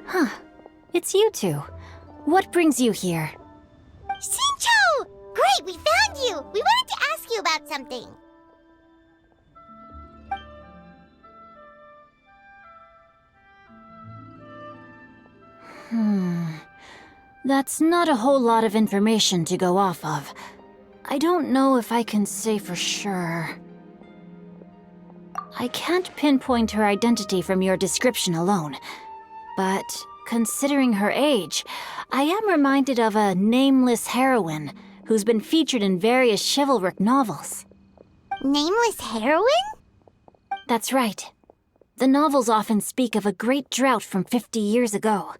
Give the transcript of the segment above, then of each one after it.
Huh. It's you two. What brings you here? Shincho! Great, we found you! We wanted to ask you about something. That's not a whole lot of information to go off of. I don't know if I can say for sure. I can't pinpoint her identity from your description alone, but considering her age, I am reminded of a nameless heroine who's been featured in various chivalric novels. Nameless heroine? That's right. The novels often speak of a great drought from 50 years ago.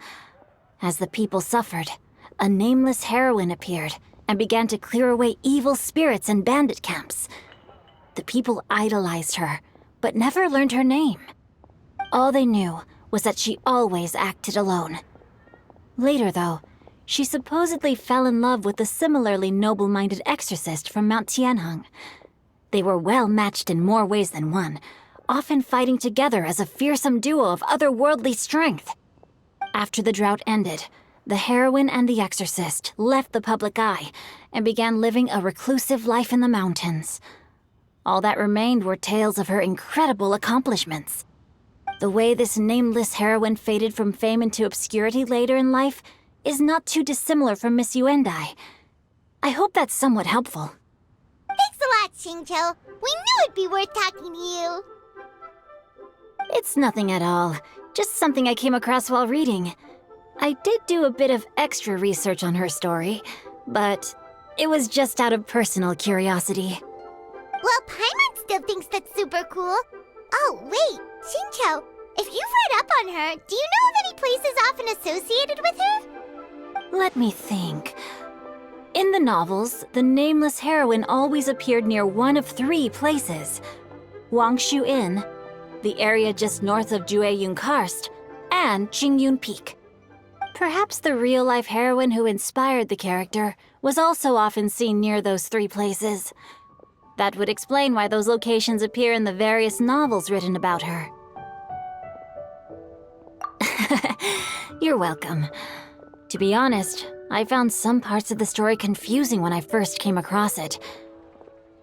As the people suffered, a nameless heroine appeared and began to clear away evil spirits and bandit camps. The people idolized her, but never learned her name. All they knew was that she always acted alone. Later, though, she supposedly fell in love with a similarly noble-minded exorcist from Mount Tianheng. They were well matched in more ways than one, often fighting together as a fearsome duo of otherworldly strength. After the drought ended, the heroine and the exorcist left the public eye and began living a reclusive life in the mountains. All that remained were tales of her incredible accomplishments. The way this nameless heroine faded from fame into obscurity later in life is not too dissimilar from Miss Yuendai. I hope that's somewhat helpful. Thanks a lot, Shincho. We knew it'd be worth talking to you. It's nothing at all. Just something I came across while reading. I did do a bit of extra research on her story, but it was just out of personal curiosity. Well, Paimon still thinks that's super cool. Oh, wait, Shincho, if you've read up on her, do you know of any places often associated with her? Let me think. In the novels, the nameless heroine always appeared near one of 3 places: Wangshu Inn, the area just north of Jueyun Karst, and Jingyun Peak. Perhaps the real-life heroine who inspired the character was also often seen near those 3 places. That would explain why those locations appear in the various novels written about her. You're welcome. To be honest, I found some parts of the story confusing when I first came across it.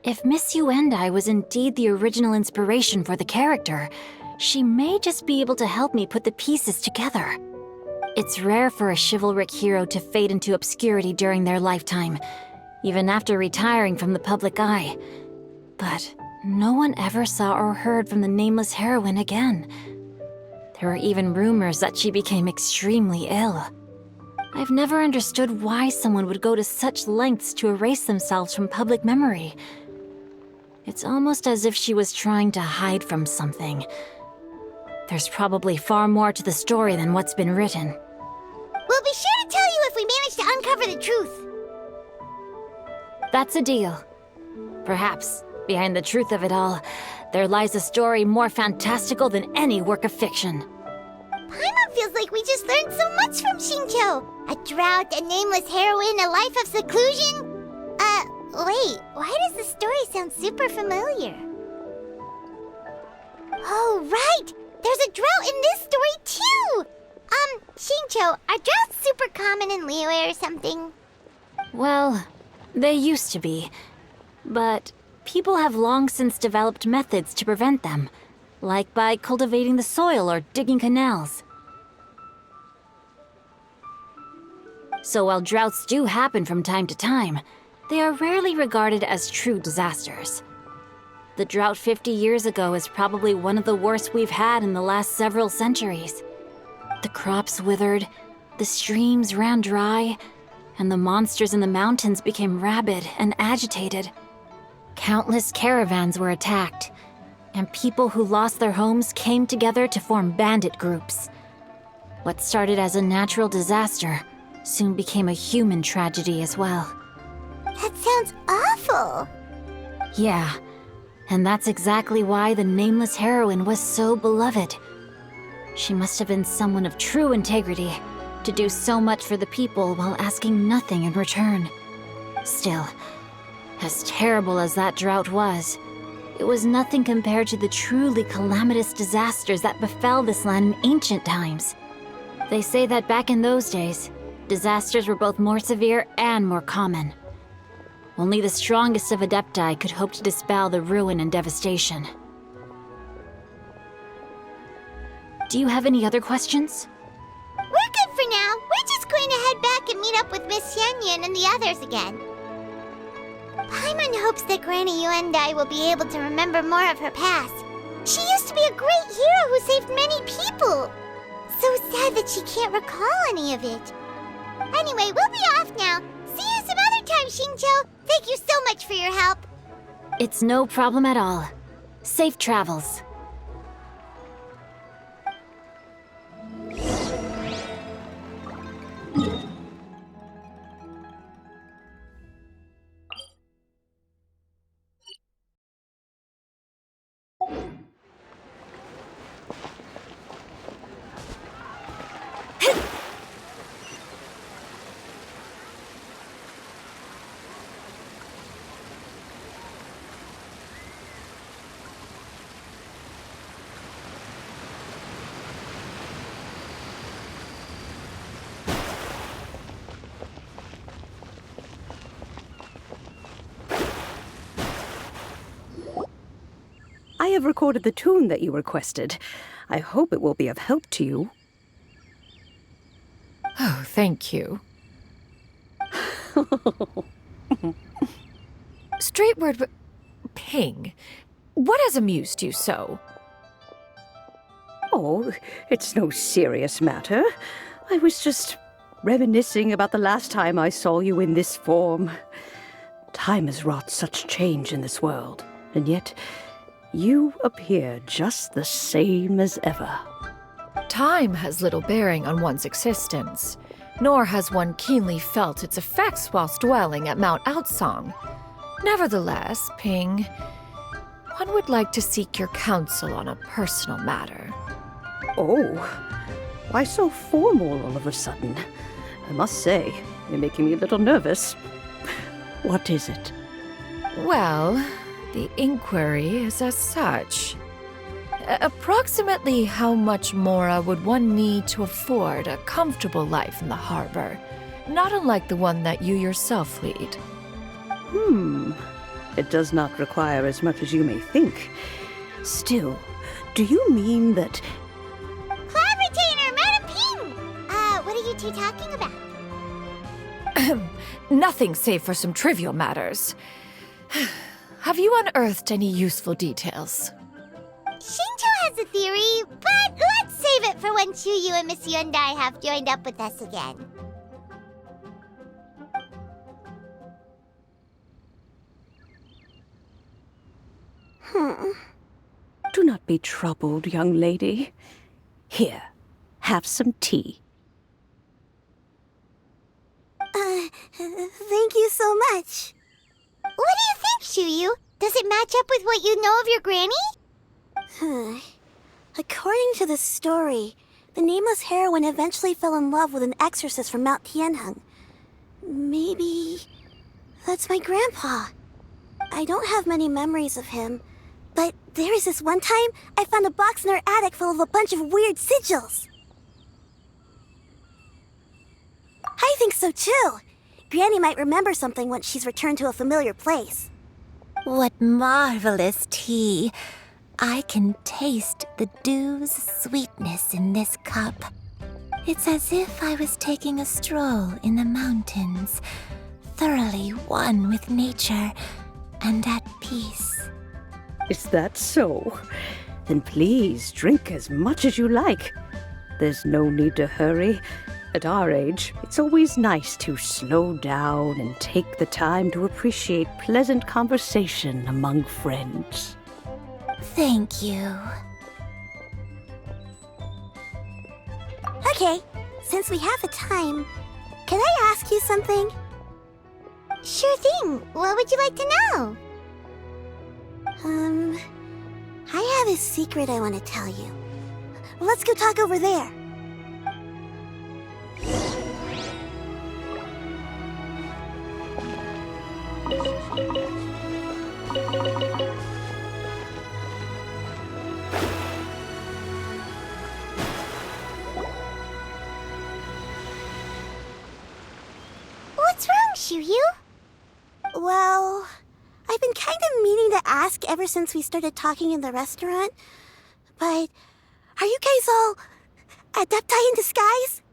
If Miss Yuendai was indeed the original inspiration for the character, she may just be able to help me put the pieces together. It's rare for a chivalric hero to fade into obscurity during their lifetime, even after retiring from the public eye. But no one ever saw or heard from the nameless heroine again. There were even rumors that she became extremely ill. I've never understood why someone would go to such lengths to erase themselves from public memory. It's almost as if she was trying to hide from something. There's probably far more to the story than what's been written. We'll be sure to tell you if we manage to uncover the truth. That's a deal. Perhaps, behind the truth of it all, there lies a story more fantastical than any work of fiction. Paimon feels like we just learned so much from Shincho. A drought, a nameless heroine, a life of seclusion. Wait, why does the story sound super familiar? Oh, right! There's a drought in this story, too! Shincho, are droughts super common in Liyue or something? Well, they used to be. But people have long since developed methods to prevent them, like by cultivating the soil or digging canals. So while droughts do happen from time to time, they are rarely regarded as true disasters. The drought 50 years ago is probably one of the worst we've had in the last several centuries. The crops withered, the streams ran dry, and the monsters in the mountains became rabid and agitated. Countless caravans were attacked, and people who lost their homes came together to form bandit groups. What started as a natural disaster soon became a human tragedy as well. That sounds awful! Yeah, and that's exactly why the nameless heroine was so beloved. She must have been someone of true integrity, to do so much for the people while asking nothing in return. Still, as terrible as that drought was, it was nothing compared to the truly calamitous disasters that befell this land in ancient times. They say that back in those days, disasters were both more severe and more common. Only the strongest of Adepti could hope to dispel the ruin and devastation. Do you have any other questions? We're good for now. We're just going to head back and meet up with Miss Yanyan and the others again. Paimon hopes that Granny Yuendai will be able to remember more of her past. She used to be a great hero who saved many people. So sad that she can't recall any of it. Anyway, we'll be off now. See you some other time, Xingqiu. Thank you so much for your help. It's no problem at all. Safe travels. I have recorded the tune that you requested. I hope it will be of help to you. Oh, thank you. Straightward, Ping, what has amused you so? Oh, it's no serious matter. I was just reminiscing about the last time I saw you in this form. Time has wrought such change in this world, and yet you appear just the same as ever. Time has little bearing on one's existence, nor has one keenly felt its effects whilst dwelling at Mount Outsong. Nevertheless, Ping, one would like to seek your counsel on a personal matter. Oh, why so formal all of a sudden? I must say, you're making me a little nervous. What is it? Well, the inquiry is as such. Approximately how much more would one need to afford a comfortable life in the harbor, not unlike the one that you yourself lead? It does not require as much as you may think. Still, do you mean that... Cloud Retainer, Madam Ping! What are you two talking about? Nothing save for some trivial matters. Have you unearthed any useful details? Xingqiu has a theory, but let's save it for when Chuyu and Miss Yuendai have joined up with us again. Do not be troubled, young lady. Here, have some tea. Thank you so much. What do you think, Chuyu? Does it match up with what you know of your granny? According to the story, the nameless heroine eventually fell in love with an exorcist from Mount Tianheng. Maybe that's my grandpa. I don't have many memories of him, but there was this one time I found a box in her attic full of a bunch of weird sigils. I think so too. Granny might remember something once she's returned to a familiar place. What marvelous tea! I can taste the dew's sweetness in this cup. It's as if I was taking a stroll in the mountains, thoroughly one with nature and at peace. Is that so? Then please drink as much as you like. There's no need to hurry. At our age, it's always nice to slow down and take the time to appreciate pleasant conversation among friends. Thank you. Okay, since we have the time, can I ask you something? Sure thing. What would you like to know? I have a secret I want to tell you. Let's go talk over there. Shuyu? Well, I've been kind of meaning to ask ever since we started talking in the restaurant. But are you guys all adepti in disguise?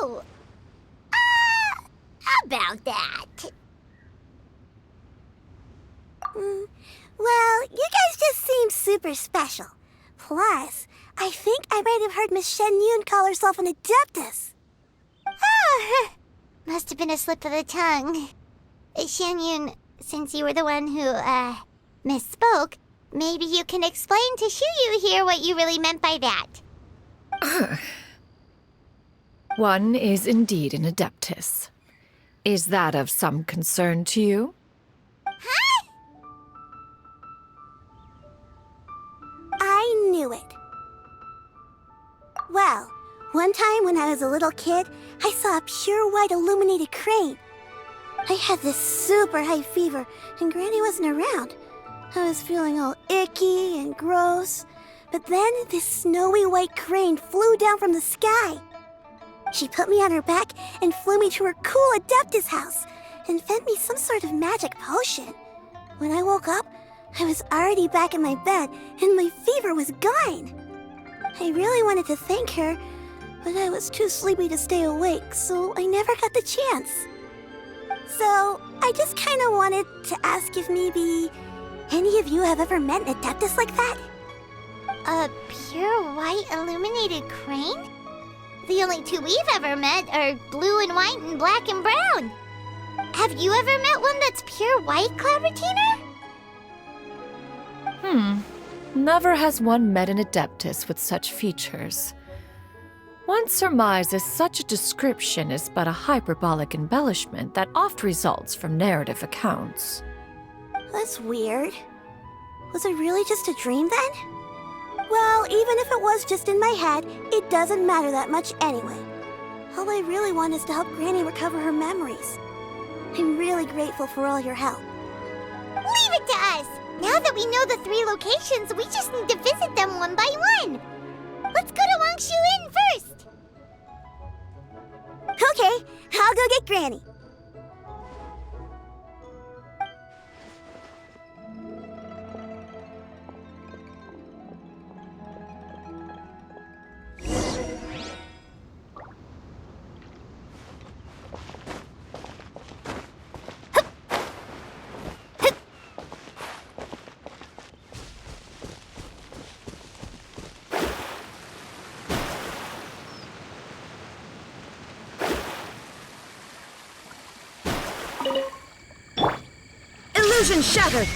Oh! About that. Well, you guys just seem super special. Plus, I think I might have heard Miss Shen Yun call herself an adeptus. Oh, must have been a slip of the tongue. Shen Yun, since you were the one who, misspoke, maybe you can explain to Shuyu here what you really meant by that. One is indeed an adeptus. Is that of some concern to you? Huh? I knew it. Well, one time when I was a little kid, I saw a pure white illuminated crane. I had this super high fever, and Granny wasn't around. I was feeling all icky and gross. But then this snowy white crane flew down from the sky. She put me on her back and flew me to her cool Adeptus house and fed me some sort of magic potion. When I woke up, I was already back in my bed and my fever was gone. I really wanted to thank her, but I was too sleepy to stay awake, so I never got the chance. So, I just kind of wanted to ask if maybe any of you have ever met an Adeptus like that? A pure white illuminated crane? The only two we've ever met are blue and white and black and brown. Have you ever met one that's pure white, Cloud Retainer? Never has one met an adeptus with such features. One surmises such a description is but a hyperbolic embellishment that oft results from narrative accounts. That's weird. Was it really just a dream then? Well, even if it was just in my head, it doesn't matter that much anyway. All I really want is to help Granny recover her memories. I'm really grateful for all your help. Leave it to us! Now that we know the 3 locations, we just need to visit them one by one. Let's go to Wangshu Inn first! Okay, I'll go get Granny. Illusion shattered!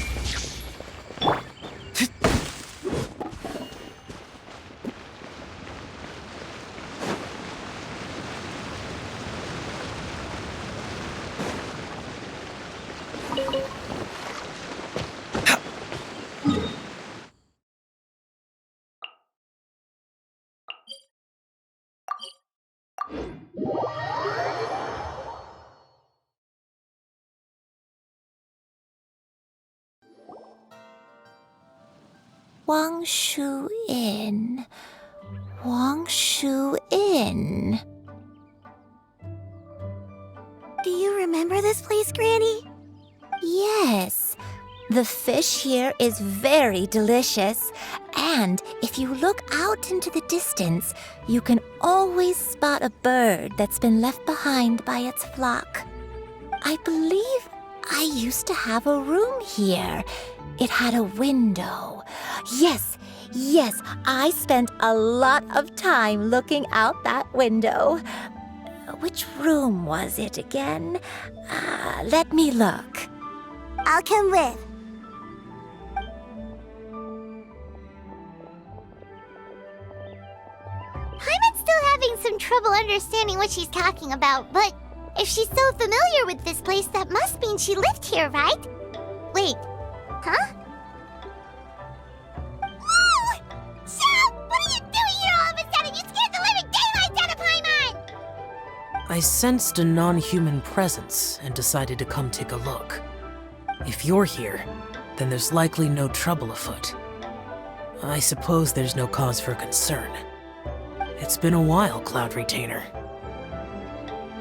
Wangshu Inn. Wangshu Inn. Do you remember this place, Granny? Yes. The fish here is very delicious. And if you look out into the distance, you can always spot a bird that's been left behind by its flock. I believe I used to have a room here. It had a window. Yes, I spent a lot of time looking out that window. Which room was it again? Let me look. I'll come with. Paimon's still having some trouble understanding what she's talking about, but if she's so familiar with this place, that must mean she lived here, right? Wait, huh? Whoa! Shao! What are you doing here all of a sudden? You scared the living daylights out of Paimon! I sensed a non-human presence and decided to come take a look. If you're here, then there's likely no trouble afoot. I suppose there's no cause for concern. It's been a while, Cloud Retainer.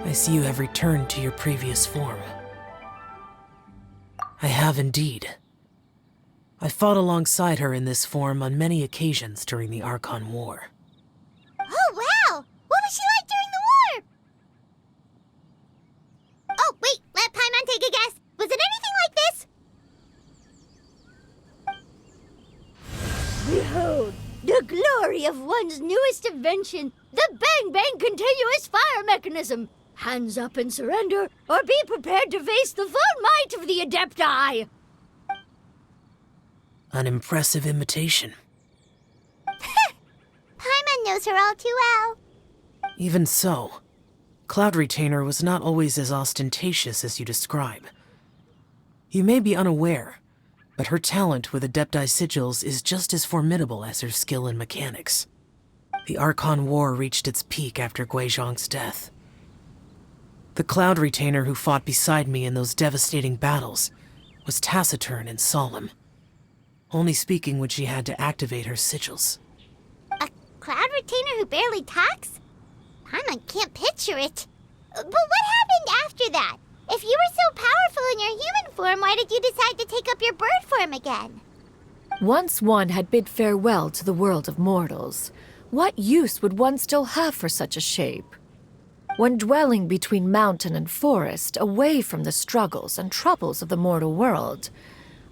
I see you have returned to your previous form. I have indeed. I fought alongside her in this form on many occasions during the Archon War. Oh, wow! What was she like during the war? Oh, wait, let Paimon take a guess. Was it anything like this? Behold, the glory of one's newest invention, the Bang Bang Continuous Fire Mechanism. Hands up and surrender, or be prepared to face the full might of the Adepti. An impressive imitation. Paimon knows her all too well. Even so, Cloud Retainer was not always as ostentatious as you describe. You may be unaware, but her talent with Adepti sigils is just as formidable as her skill in mechanics. The Archon War reached its peak after Guizhong's death. The Cloud Retainer who fought beside me in those devastating battles was taciturn and solemn, only speaking when she had to activate her sigils. A Cloud Retainer who barely talks? Paimon can't picture it. But what happened after that? If you were so powerful in your human form, why did you decide to take up your bird form again? Once one had bid farewell to the world of mortals, what use would one still have for such a shape? When dwelling between mountain and forest, away from the struggles and troubles of the mortal world,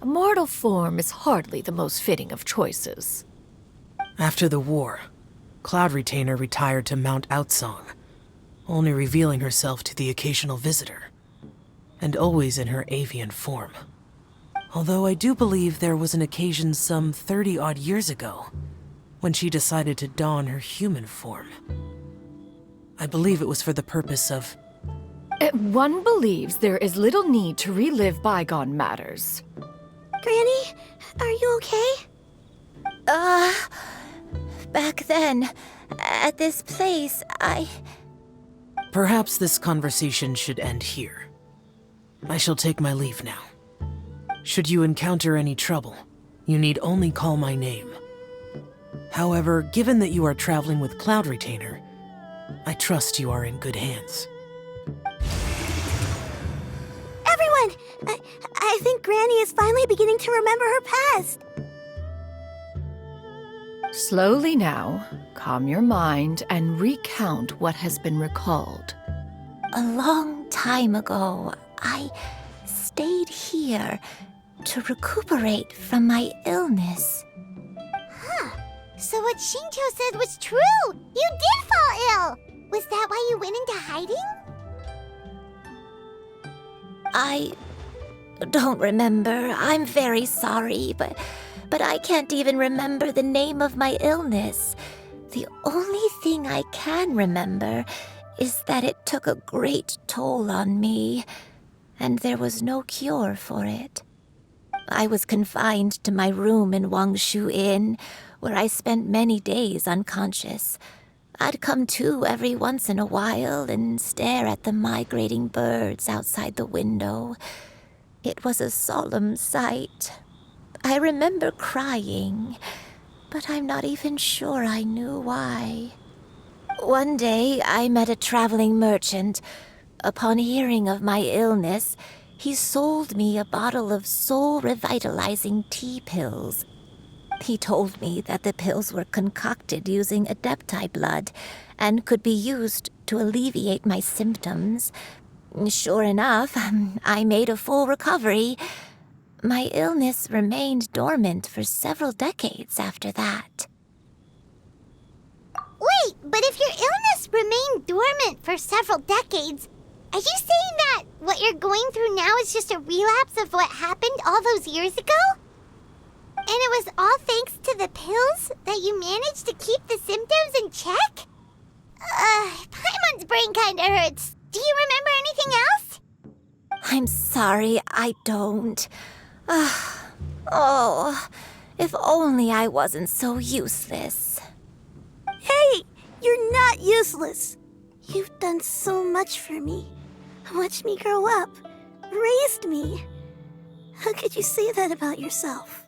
a mortal form is hardly the most fitting of choices. After the war, Cloud Retainer retired to Mount Outsong, only revealing herself to the occasional visitor, and always in her avian form. Although I do believe there was an occasion some 30-odd years ago when she decided to don her human form. I believe it was for the purpose of... One believes there is little need to relive bygone matters. Granny, are you okay? Back then, at this place, Perhaps this conversation should end here. I shall take my leave now. Should you encounter any trouble, you need only call my name. However, given that you are traveling with Cloud Retainer, I trust you are in good hands. Everyone! I think Granny is finally beginning to remember her past. Slowly now, calm your mind and recount what has been recalled. a long time ago, I stayed here to recuperate from my illness. So what Shinto said was true! You did fall ill! Was that why you went into hiding? I don't remember. I'm very sorry, but I can't even remember the name of my illness. The only thing I can remember is that it took a great toll on me, and there was no cure for it. I was confined to my room in Wangshu Inn, where I spent many days unconscious. I'd come to every once in a while and stare at the migrating birds outside the window. It was a solemn sight. I remember crying, but I'm not even sure I knew why. One day, I met a traveling merchant. Upon hearing of my illness, he sold me a bottle of soul-revitalizing tea pills. He told me that the pills were concocted using Adepti blood and could be used to alleviate my symptoms. Sure enough, I made a full recovery. My illness remained dormant for several decades after that. Wait, but if your illness remained dormant for several decades, are you saying that what you're going through now is just a relapse of what happened all those years ago? And it was all thanks to the pills that you managed to keep the symptoms in check? Paimon's brain kinda hurts. Do you remember anything else? I'm sorry, I don't. Oh, if only I wasn't so useless. Hey, you're not useless. You've done so much for me. Watched me grow up. Raised me. How could you say that about yourself?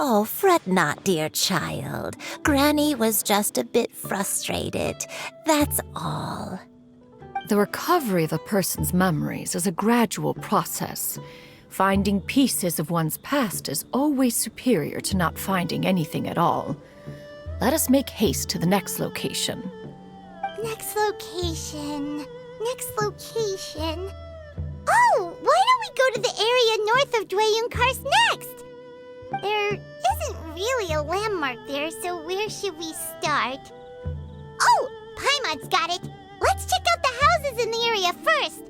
Oh, fret not, dear child. Granny was just a bit frustrated. That's all. The recovery of a person's memories is a gradual process. Finding pieces of one's past is always superior to not finding anything at all. Let us make haste to the next location. Next location. Next location. Oh, why don't we go to the area north of Dwayunkars next? There isn't really a landmark there, so where should we start? Oh, Paimon's got it. Let's check out the houses in the area first.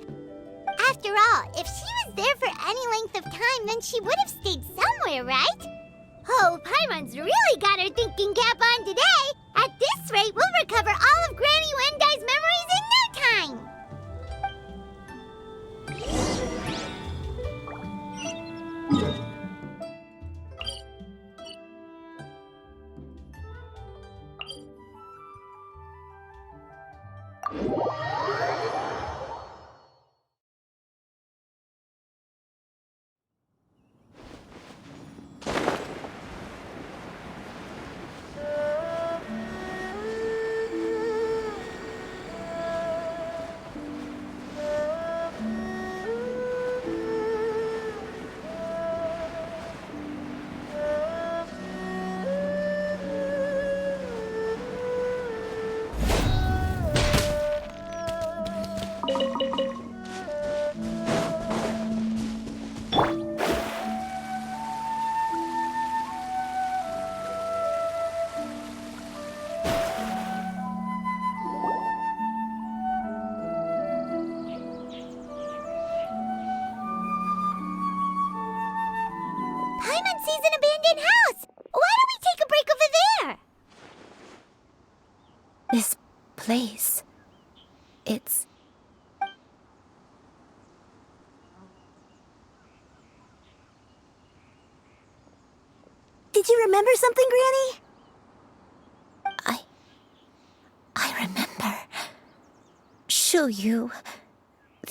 After all, if she was there for any length of time, then she would have stayed somewhere, right? Oh, Paimon's really got her thinking cap on today. At this rate, we'll recover all of Granny Wendai's memories in no time. Paimon sees an abandoned house. Why don't we take a break over there? This place. It's... Did you remember something, Granny? I remember. Shuyu.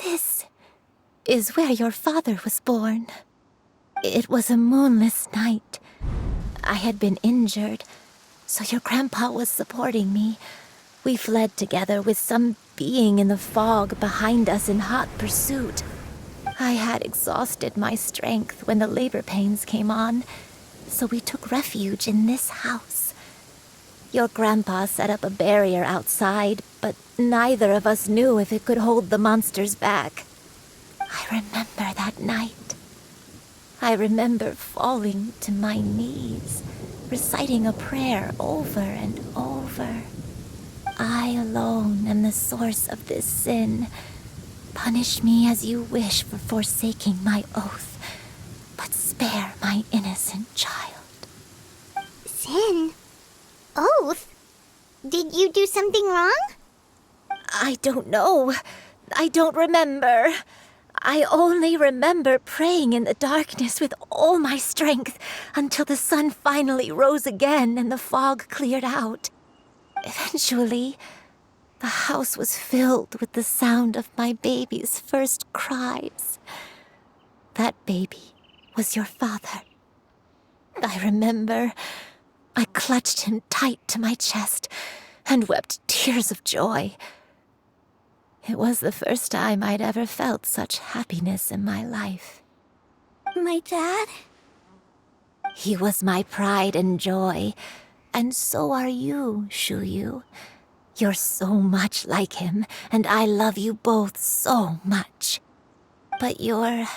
This is where your father was born. It was a moonless night. I had been injured, so your grandpa was supporting me. We fled together with some being in the fog behind us in hot pursuit. I had exhausted my strength when the labor pains came on, so we took refuge in this house. Your grandpa set up a barrier outside, but neither of us knew if it could hold the monsters back. I remember that night. I remember falling to my knees, reciting a prayer over and over. I alone am the source of this sin. Punish me as you wish for forsaking my oath, but spare my innocent child. Sin? Oath? Did you do something wrong? I don't know. I don't remember. I only remember praying in the darkness with all my strength until the sun finally rose again and the fog cleared out. Eventually, the house was filled with the sound of my baby's first cries. That baby was your father. I remember I clutched him tight to my chest and wept tears of joy. It was the first time I'd ever felt such happiness in my life. My dad? He was my pride and joy, and so are you, Shuyu. You're so much like him, and I love you both so much. But you're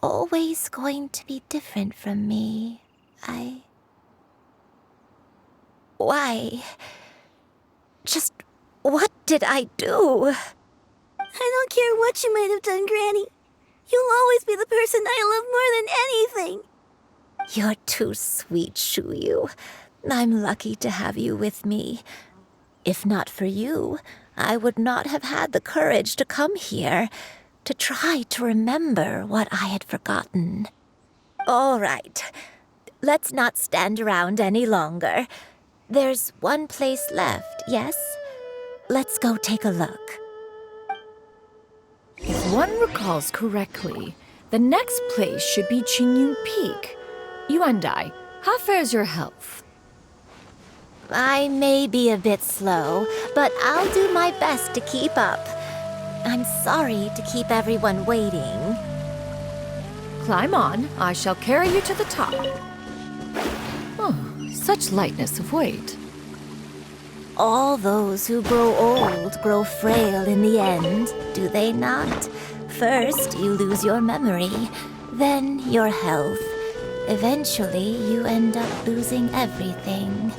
always going to be different from me. Why? Just what did I do? I don't care what you might have done, Granny. You'll always be the person I love more than anything. You're too sweet, Shuyu. I'm lucky to have you with me. If not for you, I would not have had the courage to come here, to try to remember what I had forgotten. All right, let's not stand around any longer. There's one place left, yes? Let's go take a look. If one recalls correctly, the next place should be Qingyun Peak. You and I, how fares your health? I may be a bit slow, but I'll do my best to keep up. I'm sorry to keep everyone waiting. Climb on. I shall carry you to the top. Oh, such lightness of weight. All those who grow old grow frail in the end, do they not? First, you lose your memory, then your health. Eventually, you end up losing everything.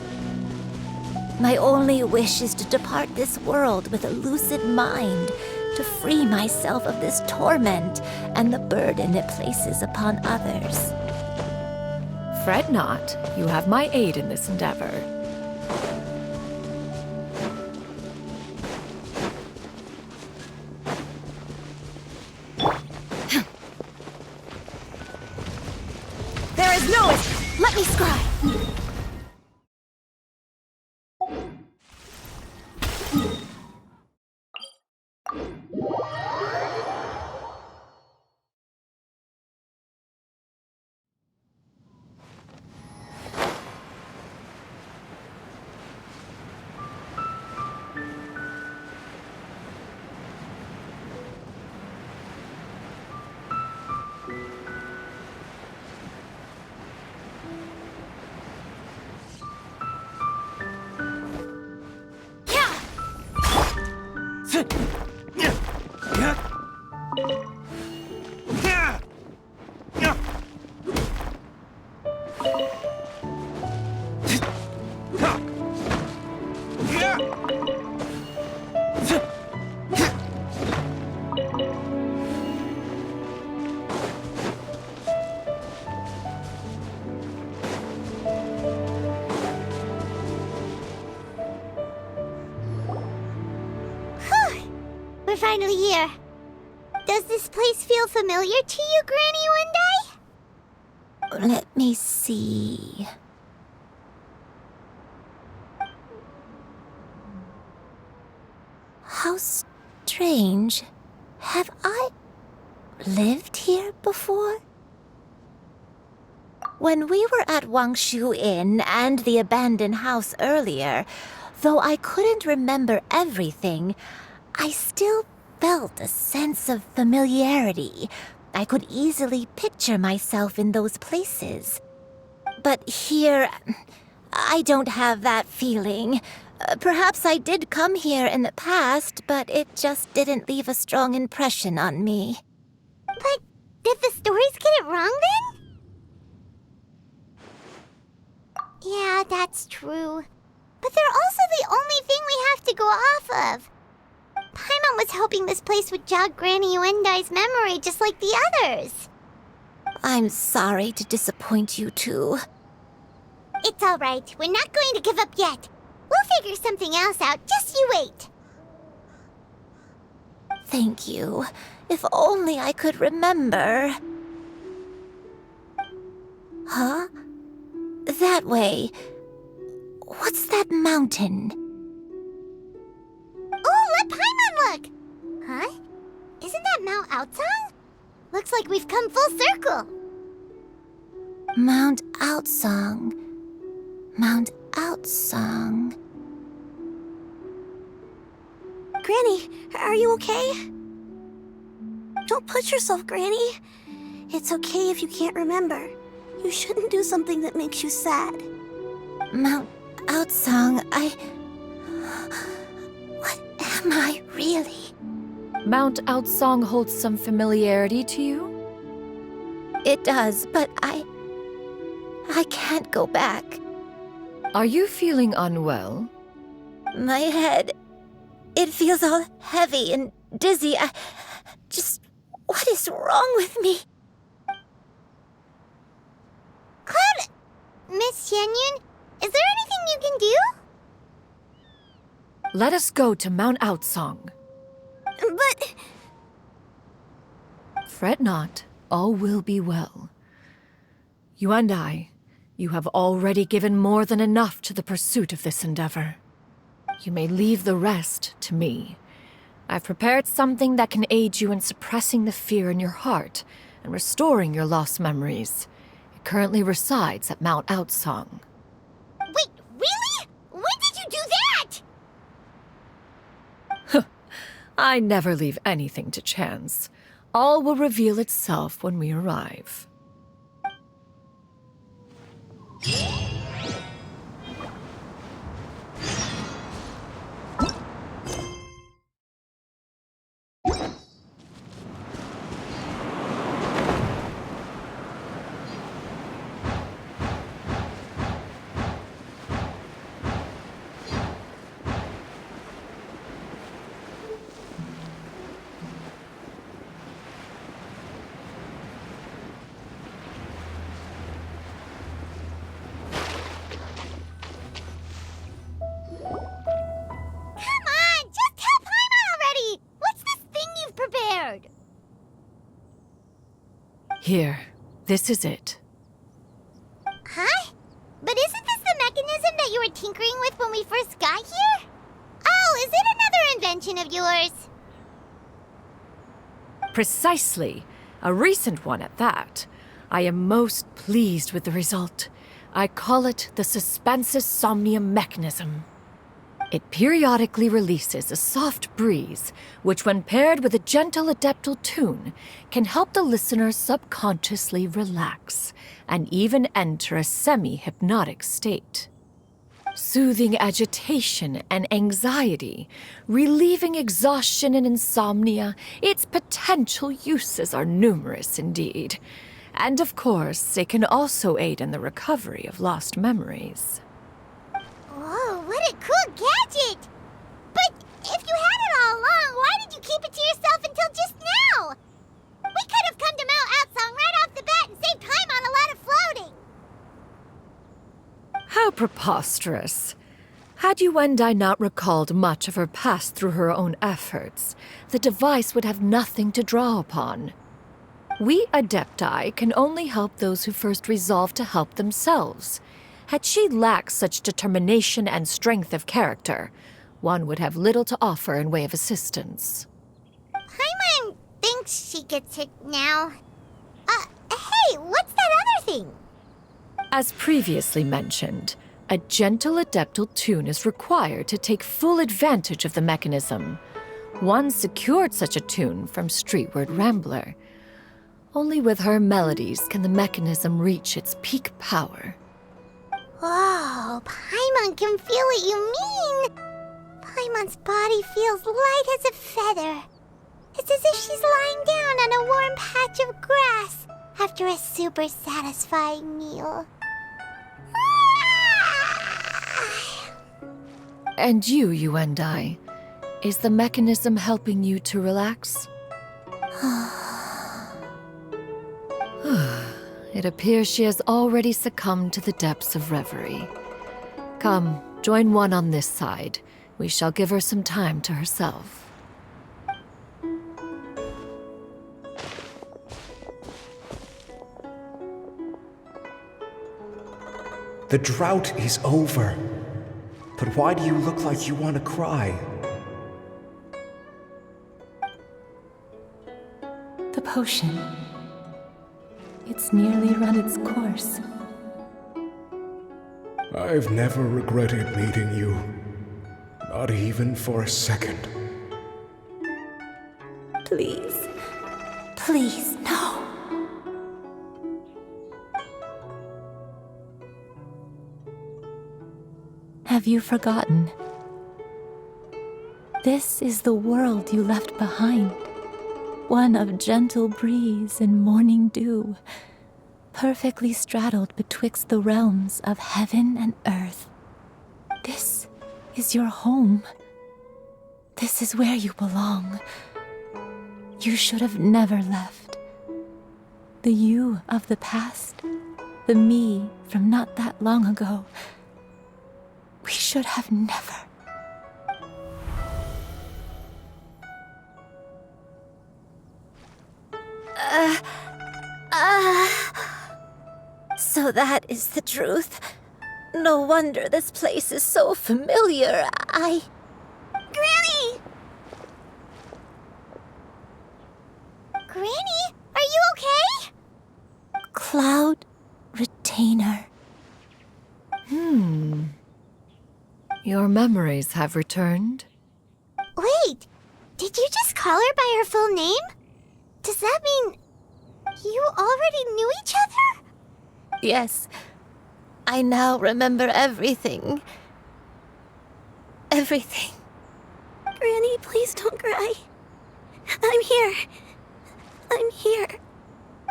My only wish is to depart this world with a lucid mind, to free myself of this torment and the burden it places upon others. Fret not. You have my aid in this endeavor. There is no escape. Let me scry. We're finally here. Does this place feel familiar to you, Granny Wendai? Let me see. How strange. Have I lived here before? When we were at Wangshu Inn and the abandoned house earlier, though I couldn't remember everything, I still felt a sense of familiarity. I could easily picture myself in those places. But here, I don't have that feeling. Perhaps I did come here in the past, but it just didn't leave a strong impression on me. But did the stories get it wrong then? Yeah, that's true. But they're also the only thing we have to go off of. Paimon was hoping this place would jog Granny Wendai's memory just like the others. I'm sorry to disappoint you too. It's all right. We're not going to give up yet. We'll figure something else out. Just you wait. Thank you. If only I could remember. Huh? That way. What's that mountain? Oh, let Paimon look! Huh? Isn't that Mount Outsong? Looks like we've come full circle. Mount Outsong. Mount Outsong. Granny, are you okay? Don't push yourself, Granny. It's okay if you can't remember. You shouldn't do something that makes you sad. Mount Outsong, What am I really? Mount Outsong holds some familiarity to you? It does, but I can't go back. Are you feeling unwell? My head, it feels all heavy and dizzy. What is wrong with me? Cloud... Miss Xianyun, is there anything you can do? Let us go to Mount Outsong. But... Fret not, all will be well. You and I, you have already given more than enough to the pursuit of this endeavor. You may leave the rest to me. I've prepared something that can aid you in suppressing the fear in your heart and restoring your lost memories. It currently resides at Mount Outsong. Wait, really? What I never leave anything to chance. All will reveal itself when we arrive. Come on, just tell Paimon already! What's this thing you've prepared? Here, this is it. Huh? But isn't this the mechanism that you were tinkering with when we first got here? Oh, is it another invention of yours? Precisely. A recent one at that. I am most pleased with the result. I call it the Suspensus Somnium mechanism. It periodically releases a soft breeze, which when paired with a gentle adeptal tune, can help the listener subconsciously relax and even enter a semi-hypnotic state. Soothing agitation and anxiety, relieving exhaustion and insomnia, its potential uses are numerous indeed. And of course, it can also aid in the recovery of lost memories. Whoa, what a cool gadget! But if you had it all along, why did you keep it to yourself until just now? We could have come to Mount Outsong right off the bat and saved time on a lot of floating. How preposterous. Had Yuendai not recalled much of her past through her own efforts, the device would have nothing to draw upon. We Adepti can only help those who first resolve to help themselves. Had she lacked such determination and strength of character, one would have little to offer in way of assistance. Paimon thinks she gets it now. Hey, what's that other thing? As previously mentioned, a gentle adeptal tune is required to take full advantage of the mechanism. One secured such a tune from Streetward Rambler. Only with her melodies can the mechanism reach its peak power. Whoa, Paimon can feel what you mean. Paimon's body feels light as a feather. It's as if she's lying down on a warm patch of grass after a super satisfying meal. And you, Yuendai, is the mechanism helping you to relax? It appears she has already succumbed to the depths of reverie. Come, join one on this side. We shall give her some time to herself. The drought is over. But why do you look like you want to cry? The potion. It's nearly run its course. I've never regretted meeting you. Not even for a second. Please. Please, no. Have you forgotten? This is the world you left behind. One of gentle breeze and morning dew, perfectly straddled betwixt the realms of heaven and earth. This is your home. This is where you belong. You should have never left. The you of the past, the me from not that long ago, we should have never. So that is the truth. No wonder this place is so familiar. Granny! Granny, are you okay? Cloud Retainer. Your memories have returned? Wait, Did you just call her by her full name? Does that mean you already knew each other? Yes. I now remember everything. Everything. Granny, please don't cry. I'm here. I'm here.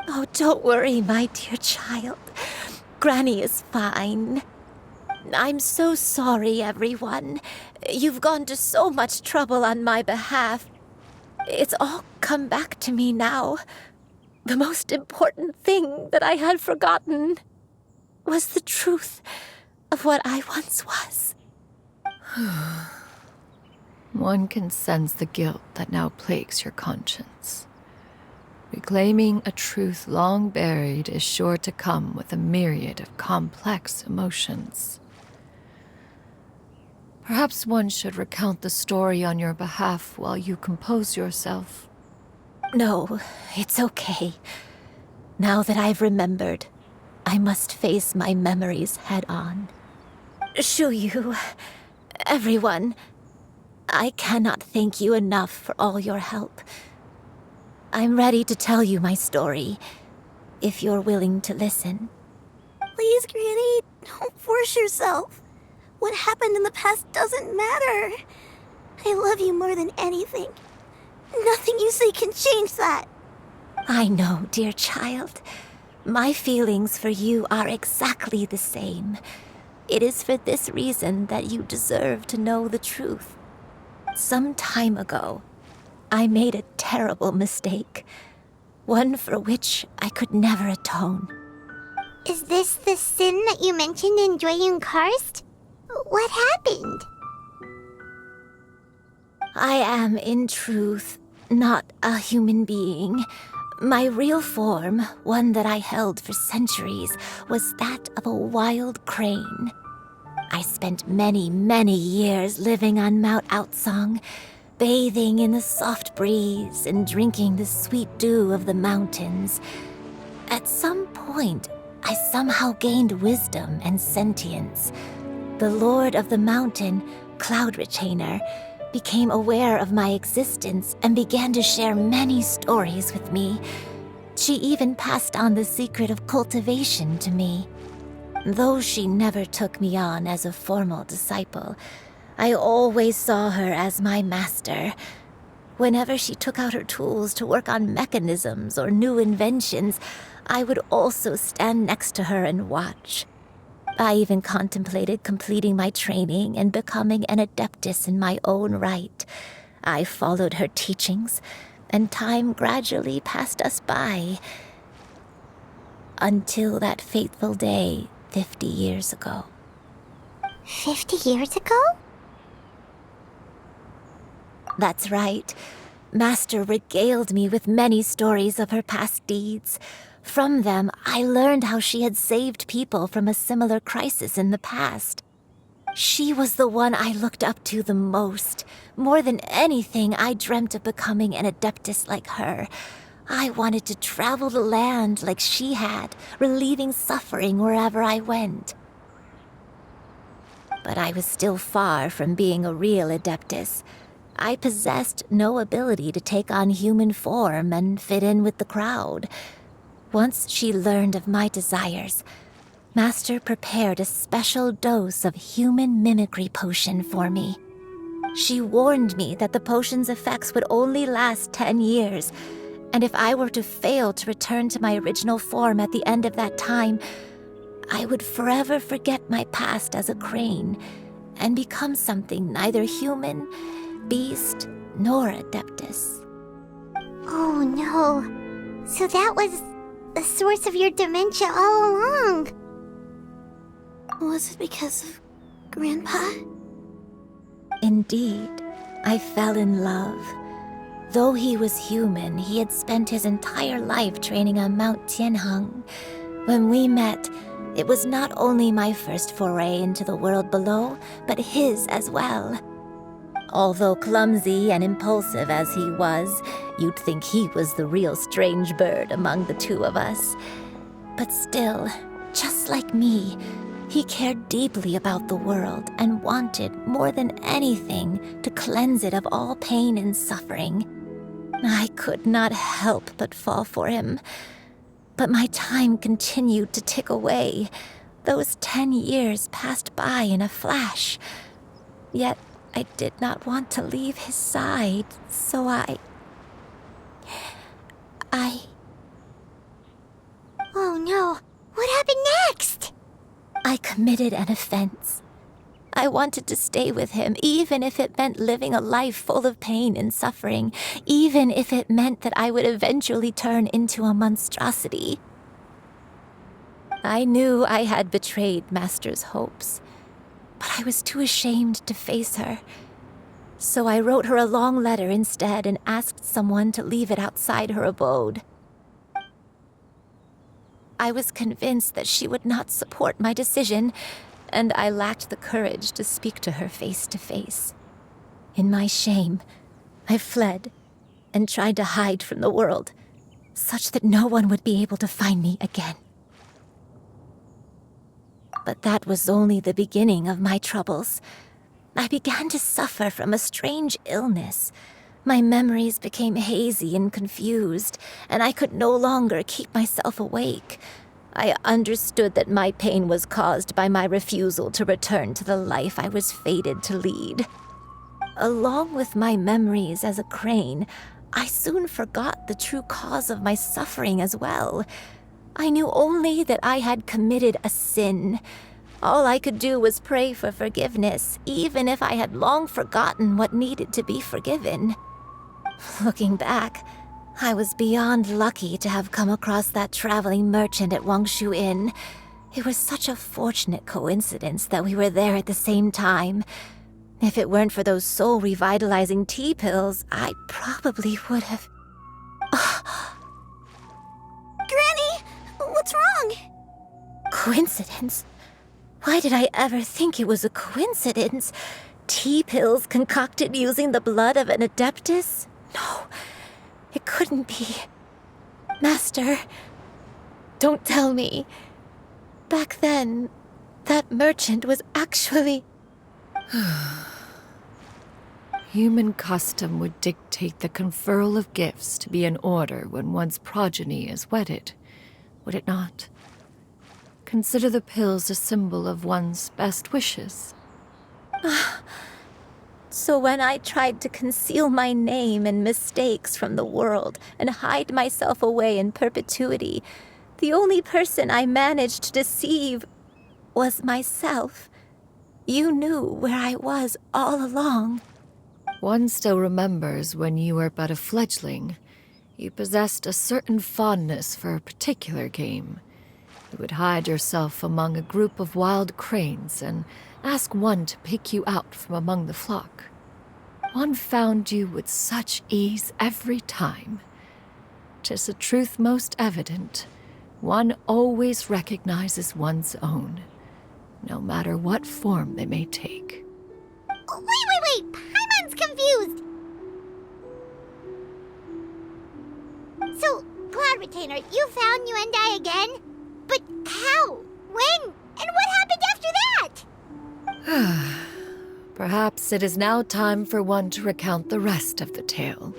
Oh, don't worry, my dear child. Granny is fine. I'm so sorry, everyone. You've gone to so much trouble on my behalf. It's all come back to me now. The most important thing that I had forgotten was the truth of what I once was. One can sense the guilt that now plagues your conscience. Reclaiming a truth long buried is sure to come with a myriad of complex emotions. Perhaps one should recount the story on your behalf while you compose yourself. No, it's okay. Now that I've remembered, I must face my memories head on. Shuyu, everyone, I cannot thank you enough for all your help. I'm ready to tell you my story, if you're willing to listen. Please, Granny, don't force yourself. What happened in the past doesn't matter. I love you more than anything. Nothing you say can change that. I know, dear child. My feelings for you are exactly the same. It is for this reason that you deserve to know the truth. Some time ago, I made a terrible mistake. One for which I could never atone. Is this the sin that you mentioned in Joyun Karst? What happened? I am, in truth, not a human being. My real form, one that I held for centuries, was that of a wild crane. I spent many, many years living on Mount Outsong, bathing in the soft breeze and drinking the sweet dew of the mountains. At some point, I somehow gained wisdom and sentience. The Lord of the Mountain, Cloud Retainer, became aware of my existence and began to share many stories with me. She even passed on the secret of cultivation to me. Though she never took me on as a formal disciple, I always saw her as my master. Whenever she took out her tools to work on mechanisms or new inventions, I would also stand next to her and watch. I even contemplated completing my training and becoming an adeptus in my own right. I followed her teachings, and time gradually passed us by. Until that fateful day 50 years ago. 50 years ago? That's right. Master regaled me with many stories of her past deeds. From them, I learned how she had saved people from a similar crisis in the past. She was the one I looked up to the most. More than anything, I dreamt of becoming an adeptus like her. I wanted to travel the land like she had, relieving suffering wherever I went. But I was still far from being a real adeptus. I possessed no ability to take on human form and fit in with the crowd. Once she learned of my desires, Master prepared a special dose of human mimicry potion for me. She warned me that the potion's effects would only last 10 years, and if I were to fail to return to my original form at the end of that time, I would forever forget my past as a crane and become something neither human, beast, nor adeptus. Oh no. So that was the source of your dementia all along. Was it because of Grandpa? Indeed, I fell in love. Though he was human, he had spent his entire life training on Mount Tianheng. When we met, it was not only my first foray into the world below, but his as well. Although clumsy and impulsive as he was, you'd think he was the real strange bird among the two of us. But still, just like me, He cared deeply about the world and wanted, more than anything, to cleanse it of all pain and suffering. I could not help but fall for him. But my time continued to tick away. Those 10 years passed by in a flash. Yet I did not want to leave his side, so I... Oh no, what happened next? I committed an offense. I wanted to stay with him, even if it meant living a life full of pain and suffering, even if it meant that I would eventually turn into a monstrosity. I knew I had betrayed Master's hopes, but I was too ashamed to face her. So I wrote her a long letter instead and asked someone to leave it outside her abode. I was convinced that she would not support my decision, and I lacked the courage to speak to her face to face. In my shame, I fled and tried to hide from the world, such that no one would be able to find me again. But that was only the beginning of my troubles. I began to suffer from a strange illness. My memories became hazy and confused, and I could no longer keep myself awake. I understood that my pain was caused by my refusal to return to the life I was fated to lead. Along with my memories as a crane, I soon forgot the true cause of my suffering as well. I knew only that I had committed a sin. All I could do was pray for forgiveness, even if I had long forgotten what needed to be forgiven. Looking back, I was beyond lucky to have come across that traveling merchant at Wangshu Inn. It was such a fortunate coincidence that we were there at the same time. If it weren't for those soul-revitalizing tea pills, I probably would have... Granny, what's wrong? Coincidence? Why did I ever think it was a coincidence? Tea pills concocted using the blood of an adeptus? No, it couldn't be. Master, don't tell me. Back then, that merchant was actually... Human custom would dictate the conferral of gifts to be in order when one's progeny is wedded, would it not? Consider the pills a symbol of one's best wishes. So when I tried to conceal my name and mistakes from the world and hide myself away in perpetuity, the only person I managed to deceive was myself. You knew where I was all along. One still remembers when you were but a fledgling. You possessed a certain fondness for a particular game. You would hide yourself among a group of wild cranes and ask one to pick you out from among the flock. One found you with such ease every time. 'Tis a truth most evident. One always recognizes one's own, no matter what form they may take. Wait! Paimon's confused! So, Cloud Retainer, you found Yuendai again? But how? When? And what happened after that? Perhaps it is now time for one to recount the rest of the tale.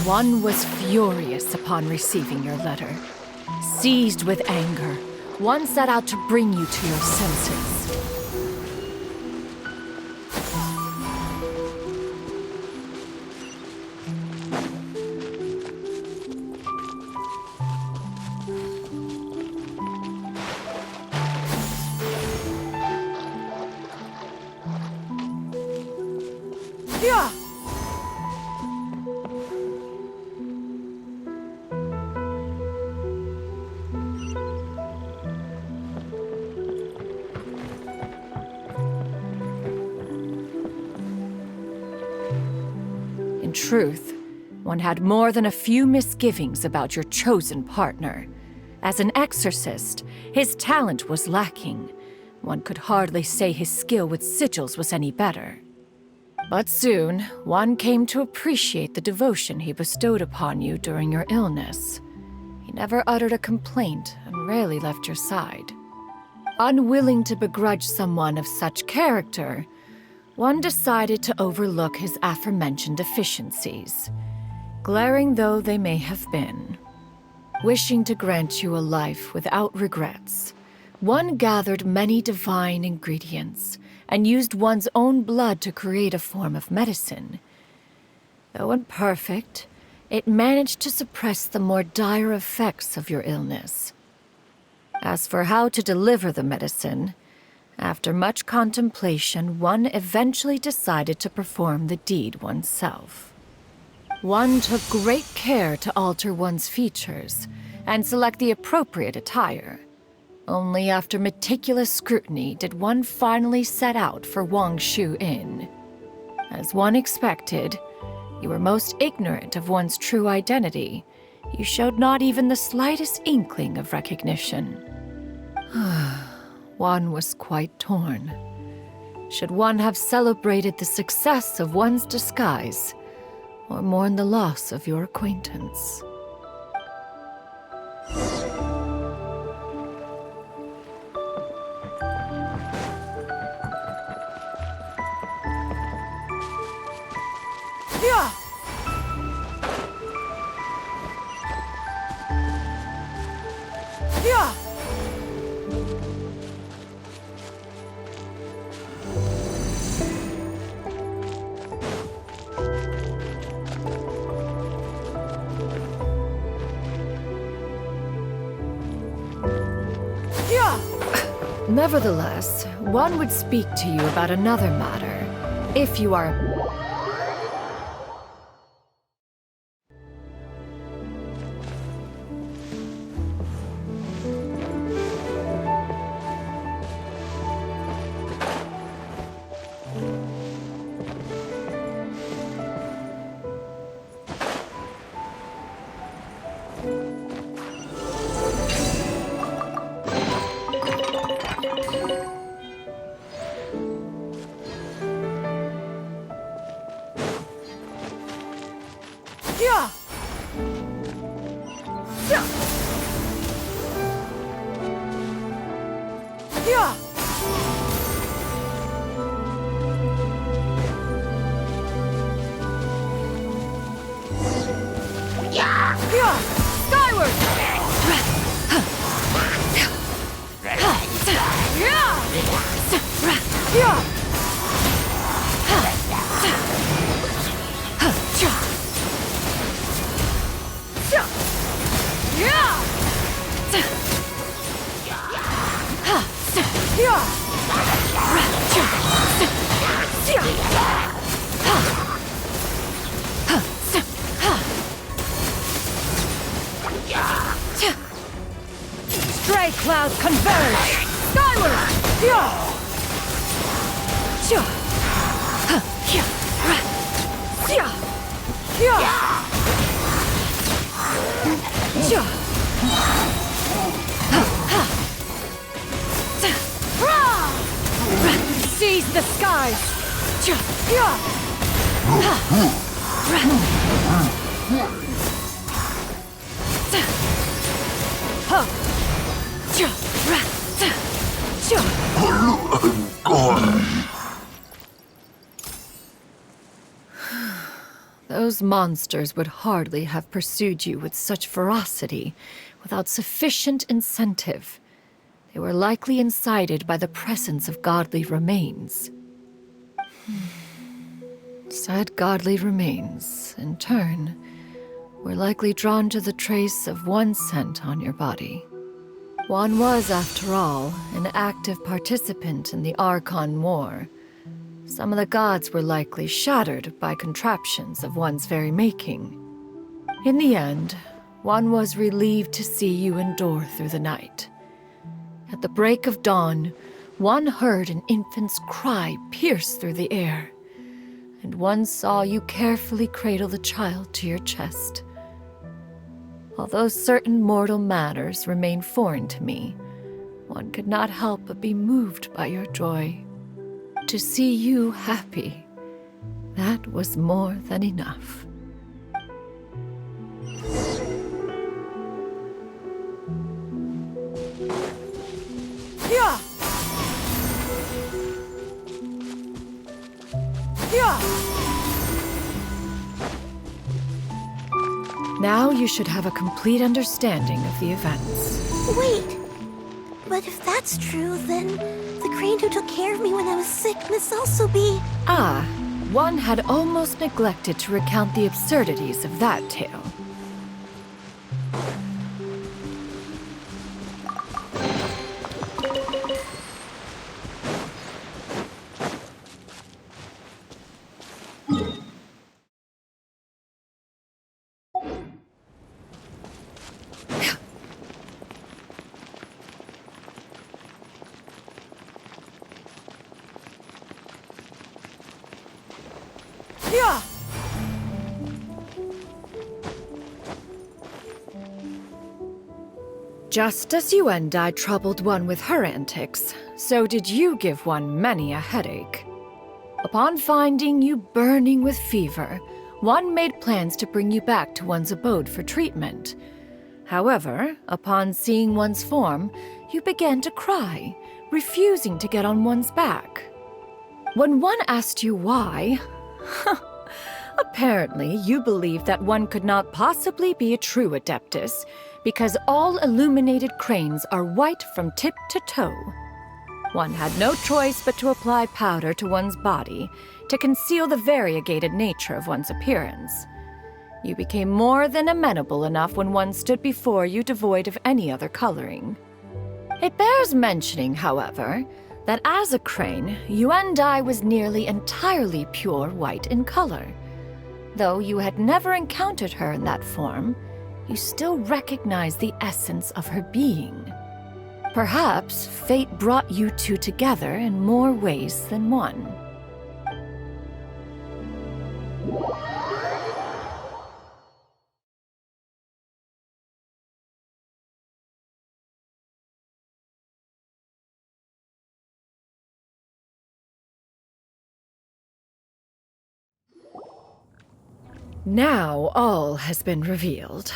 One was furious upon receiving your letter. Seized with anger, one set out to bring you to your senses. Yeah! truth, one had more than a few misgivings about your chosen partner. As an exorcist, his talent was lacking. One could hardly say his skill with sigils was any better. But soon, one came to appreciate the devotion he bestowed upon you during your illness. He never uttered a complaint and rarely left your side. Unwilling to begrudge someone of such character, one decided to overlook his aforementioned deficiencies, glaring though they may have been. Wishing to grant you a life without regrets, one gathered many divine ingredients and used one's own blood to create a form of medicine. Though imperfect, it managed to suppress the more dire effects of your illness. As for how to deliver the medicine, after much contemplation, one eventually decided to perform the deed oneself. One took great care to alter one's features and select the appropriate attire. Only after meticulous scrutiny did one finally set out for Wangshu Inn. As one expected, you were most ignorant of one's true identity. You showed not even the slightest inkling of recognition. One was quite torn. Should one have celebrated the success of one's disguise, or mourn the loss of your acquaintance? Yeah! Yeah! Nevertheless, one would speak to you about another matter, if you are... Yeah! Yeah! Yeah! Yeah! Skyward! Yeah! Stray clouds converge! Skyward! Seize the skies! Those monsters would hardly have pursued you with such ferocity without sufficient incentive. They were likely incited by the presence of godly remains. Said godly remains, in turn, were likely drawn to the trace of one scent on your body. One was, after all, an active participant in the Archon War. Some of the gods were likely shattered by contraptions of one's very making. In the end, one was relieved to see you endure through the night. At the break of dawn, one heard an infant's cry pierce through the air, and one saw you carefully cradle the child to your chest. Although certain mortal matters remain foreign to me, one could not help but be moved by your joy. To see you happy, that was more than enough. Yeah! Yeah! Now you should have a complete understanding of the events. Wait! But if that's true, then the crane who took care of me when I was sick must also be... Ah, one had almost neglected to recount the absurdities of that tale. Yeah! Just as you and I troubled one with her antics, so did you give one many a headache. Upon finding you burning with fever, one made plans to bring you back to one's abode for treatment. However, upon seeing one's form, you began to cry, refusing to get on one's back. When one asked you why, apparently you believed that one could not possibly be a true Adeptus, because all illuminated cranes are white from tip to toe. One had no choice but to apply powder to one's body to conceal the variegated nature of one's appearance. You became more than amenable enough when one stood before you devoid of any other coloring. It bears mentioning, however, that as a crane, Yuendai was nearly entirely pure white in color. Though you had never encountered her in that form, you still recognized the essence of her being. Perhaps fate brought you two together in more ways than one. Now all has been revealed.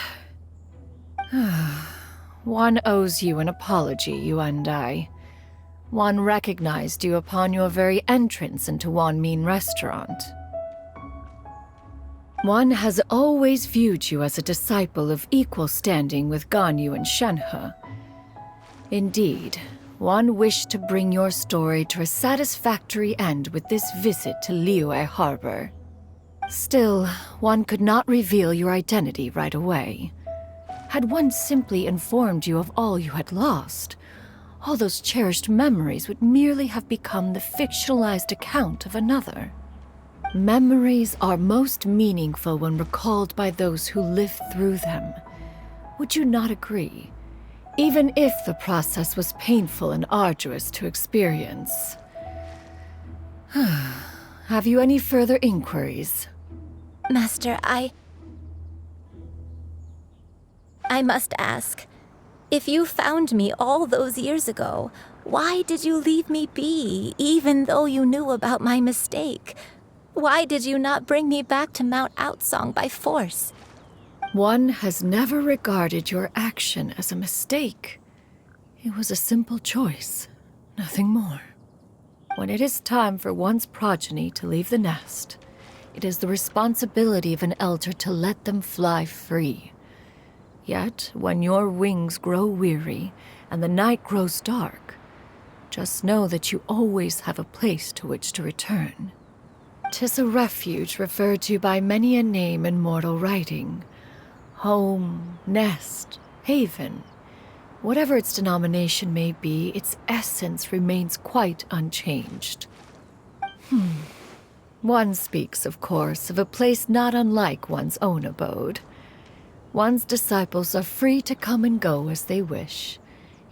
One owes you an apology, you and I. One recognized you upon your very entrance into Wanmin Restaurant. One has always viewed you as a disciple of equal standing with Ganyu and Shenhe. Indeed, one wished to bring your story to a satisfactory end with this visit to Liyue Harbor. Still, one could not reveal your identity right away. Had one simply informed you of all you had lost, all those cherished memories would merely have become the fictionalized account of another. Memories are most meaningful when recalled by those who lived through them. Would you not agree? Even if the process was painful and arduous to experience. Have you any further inquiries? Master, I must ask. If you found me all those years ago, why did you leave me be, even though you knew about my mistake? Why did you not bring me back to Mount Outsong by force? One has never regarded your action as a mistake. It was a simple choice, nothing more. When it is time for one's progeny to leave the nest, it is the responsibility of an elder to let them fly free. Yet, when your wings grow weary and the night grows dark, just know that you always have a place to which to return. 'Tis a refuge referred to by many a name in mortal writing. Home, nest, haven. Whatever its denomination may be, its essence remains quite unchanged. One speaks, of course, of a place not unlike one's own abode. One's disciples are free to come and go as they wish,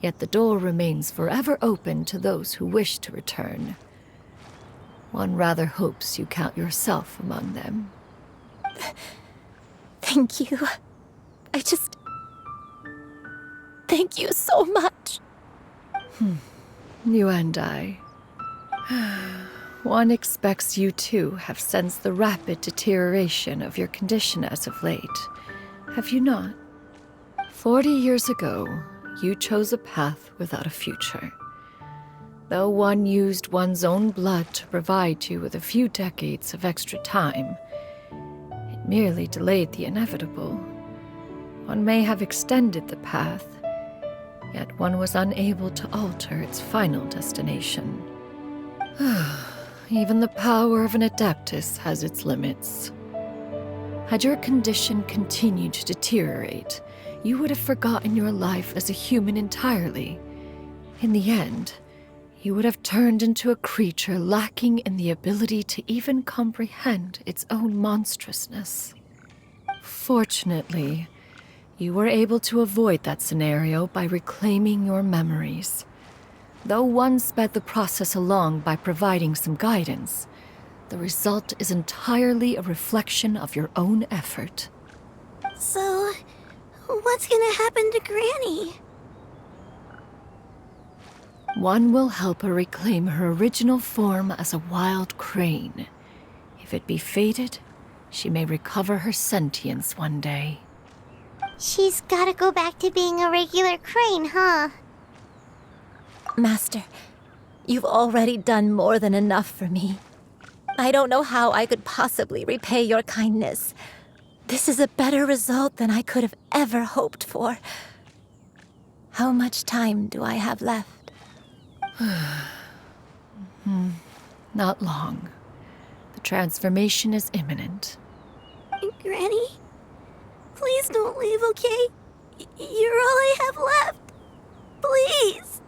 yet the door remains forever open to those who wish to return. One rather hopes you count yourself among them. Thank you. Thank you so much. You and I. One expects you too have sensed the rapid deterioration of your condition as of late. Have you not? 40 years ago, you chose a path without a future. Though one used one's own blood to provide you with a few decades of extra time, it merely delayed the inevitable. One may have extended the path, yet one was unable to alter its final destination. Even the power of an Adeptus has its limits. Had your condition continued to deteriorate, you would have forgotten your life as a human entirely. In the end, you would have turned into a creature lacking in the ability to even comprehend its own monstrousness. Fortunately, you were able to avoid that scenario by reclaiming your memories. Though one sped the process along by providing some guidance, the result is entirely a reflection of your own effort. So, what's gonna happen to Granny? One will help her reclaim her original form as a wild crane. If it be fated, she may recover her sentience one day. She's gotta go back to being a regular crane, huh? Master, you've already done more than enough for me. I don't know how I could possibly repay your kindness. This is a better result than I could have ever hoped for. How much time do I have left? Not long. The transformation is imminent. Granny? Please don't leave, okay? You're all I have left. Please.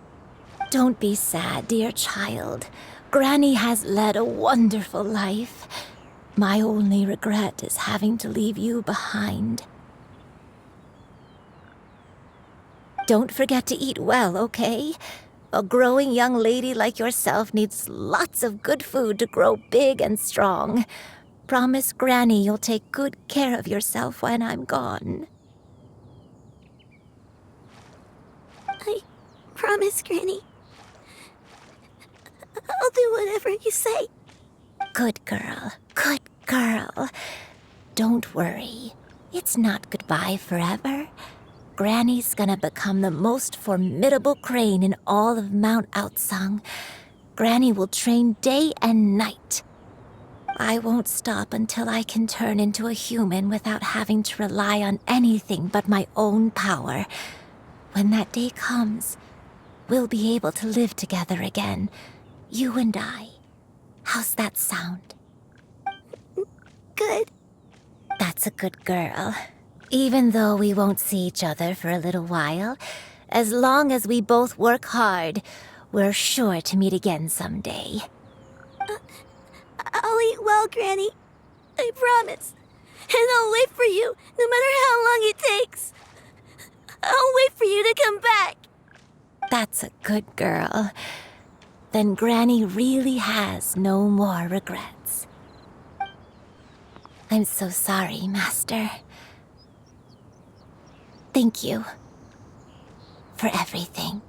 Don't be sad, dear child. Granny has led a wonderful life. My only regret is having to leave you behind. Don't forget to eat well, okay? A growing young lady like yourself needs lots of good food to grow big and strong. Promise Granny you'll take good care of yourself when I'm gone. I promise, Granny. I'll do whatever you say. Good girl, good girl. Don't worry. It's not goodbye forever. Granny's gonna become the most formidable crane in all of Mount Outsong. Granny will train day and night. I won't stop until I can turn into a human without having to rely on anything but my own power. When that day comes, we'll be able to live together again. You and I. How's that sound? Good. That's a good girl. Even though we won't see each other for a little while, as long as we both work hard, we're sure to meet again someday. I'll eat well, Granny. I promise. And I'll wait for you, no matter how long it takes. I'll wait for you to come back. That's a good girl. Then Granny really has no more regrets. I'm so sorry, Master. Thank you for everything.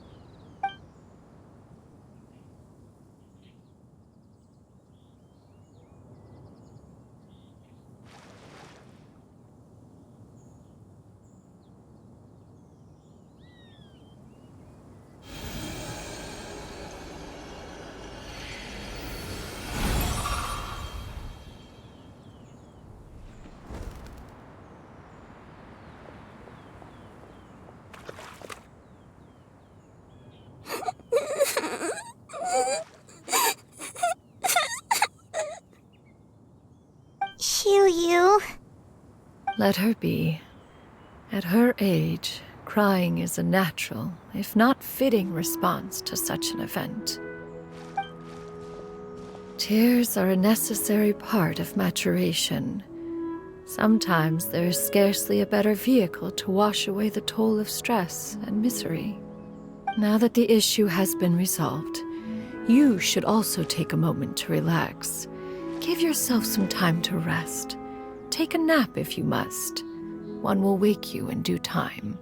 You. Let her be. At her age, crying is a natural, if not fitting, response to such an event. Tears are a necessary part of maturation. Sometimes there is scarcely a better vehicle to wash away the toll of stress and misery. Now that the issue has been resolved, You should also take a moment to relax. Give yourself some time to rest. Take a nap if you must. One will wake you in due time.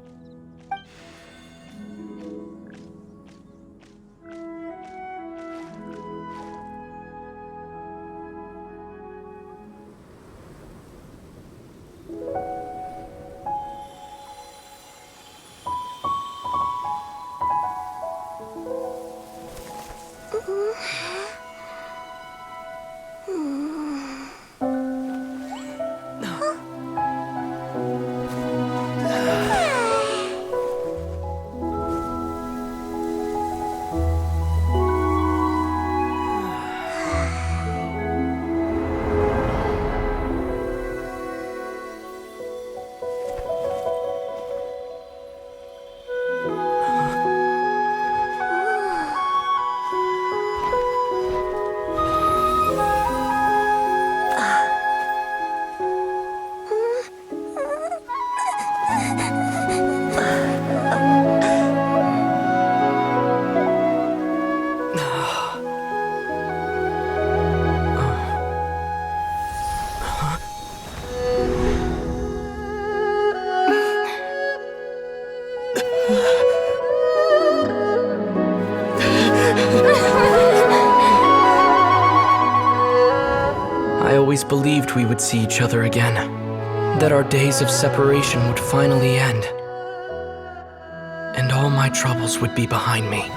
I always believed we would see each other again, that our days of separation would finally end, and all my troubles would be behind me.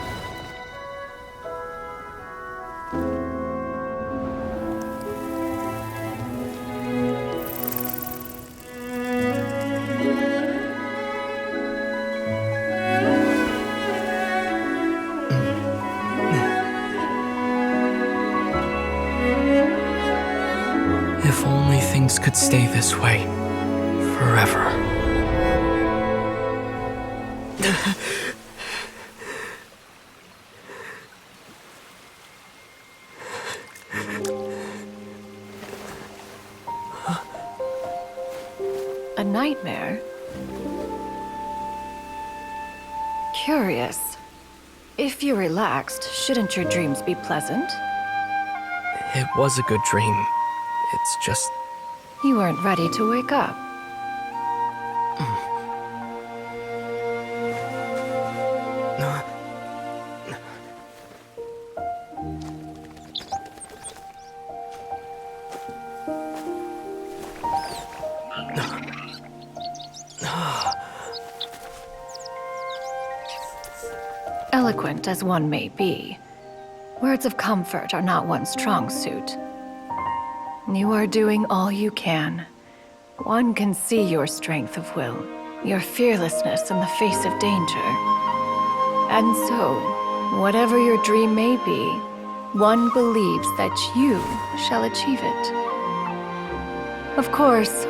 If only things could stay this way forever. A nightmare? Curious. If you're relaxed, shouldn't your dreams be pleasant? It was a good dream. It's just... You weren't ready to wake up. Eloquent as one may be, words of comfort are not one's strong suit. You are doing all you can. One can see your strength of will, your fearlessness in the face of danger. And so, whatever your dream may be, one believes that you shall achieve it. Of course,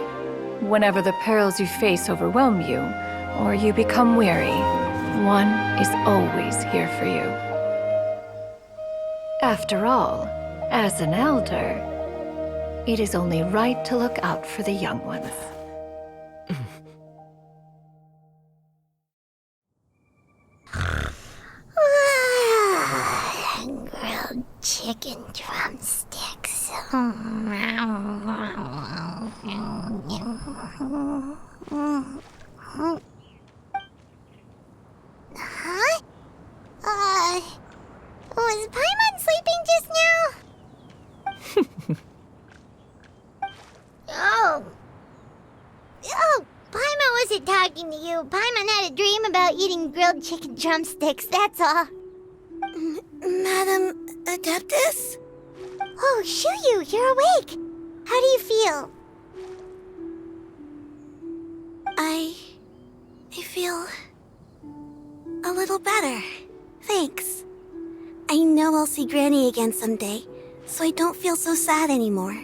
whenever the perils you face overwhelm you, or you become weary, one is always here for you. After all, as an elder, it is only right to look out for the young ones. Grilled chicken drumsticks. Huh? Was Paimon sleeping just now? Oh, Paimon wasn't talking to you. Paimon had a dream about eating grilled chicken drumsticks, that's all. Madam Adeptus? Oh, Shuyu, you're awake. How do you feel? I feel a little better. Thanks. I know I'll see Granny again someday, so I don't feel so sad anymore.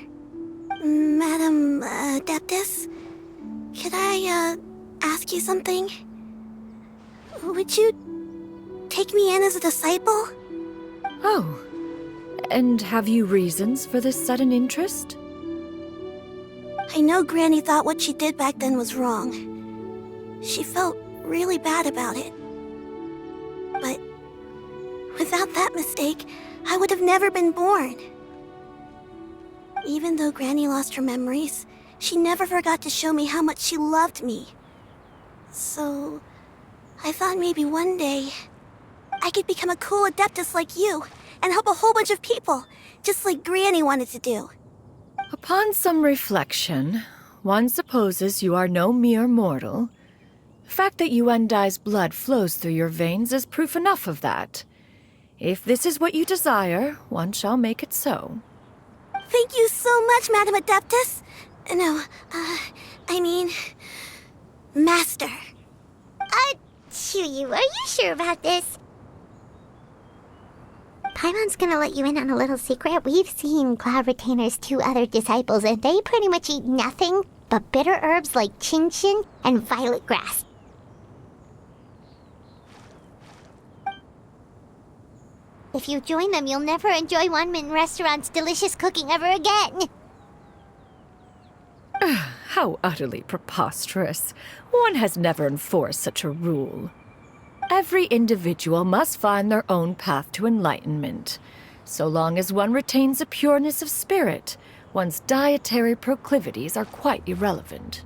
Madam Adeptus, could I ask you something? Would you take me in as a disciple? Oh, and have you reasons for this sudden interest? I know Granny thought what she did back then was wrong. She felt really bad about it. But with Without that mistake, I would have never been born. Even though Granny lost her memories, she never forgot to show me how much she loved me. So, I thought maybe one day I could become a cool Adeptus like you and help a whole bunch of people, just like Granny wanted to do. Upon some reflection, one supposes you are no mere mortal. The fact that Yuendai's blood flows through your veins is proof enough of that. If this is what you desire, one shall make it so. Thank you so much, Madam Adeptus. No, I mean, Master. Chuyu, are you sure about this? Paimon's gonna let you in on a little secret. We've seen Cloud Retainer's 2 other disciples, and they pretty much eat nothing but bitter herbs like chin-chin and violet grass. If you join them, you'll never enjoy Wanmin Restaurant's delicious cooking ever again. How utterly preposterous. One has never enforced such a rule. Every individual must find their own path to enlightenment. So long as one retains a pureness of spirit, one's dietary proclivities are quite irrelevant.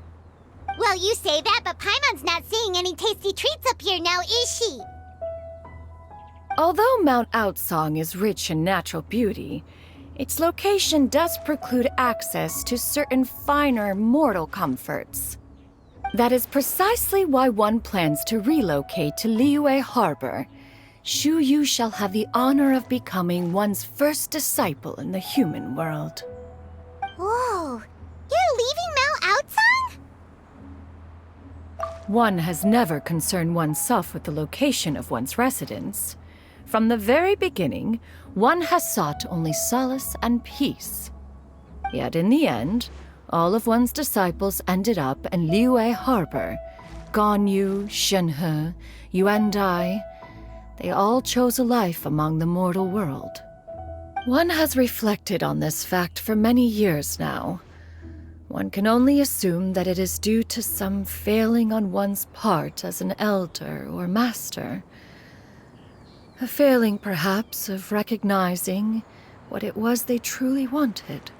Well, you say that, but Paimon's not seeing any tasty treats up here now, is she? Although Mount Outsong is rich in natural beauty, its location does preclude access to certain finer mortal comforts. That is precisely why one plans to relocate to Liyue Harbor. Shu Yu shall have the honor of becoming one's first disciple in the human world. Whoa, you're leaving Mount Outsong? One has never concerned oneself with the location of one's residence. From the very beginning, one has sought only solace and peace. Yet in the end, all of one's disciples ended up in Liyue Harbor. Ganyu, Shenhe, Yuendai, they all chose a life among the mortal world. One has reflected on this fact for many years now. One can only assume that it is due to some failing on one's part as an elder or master. A failing, perhaps, of recognizing what it was they truly wanted.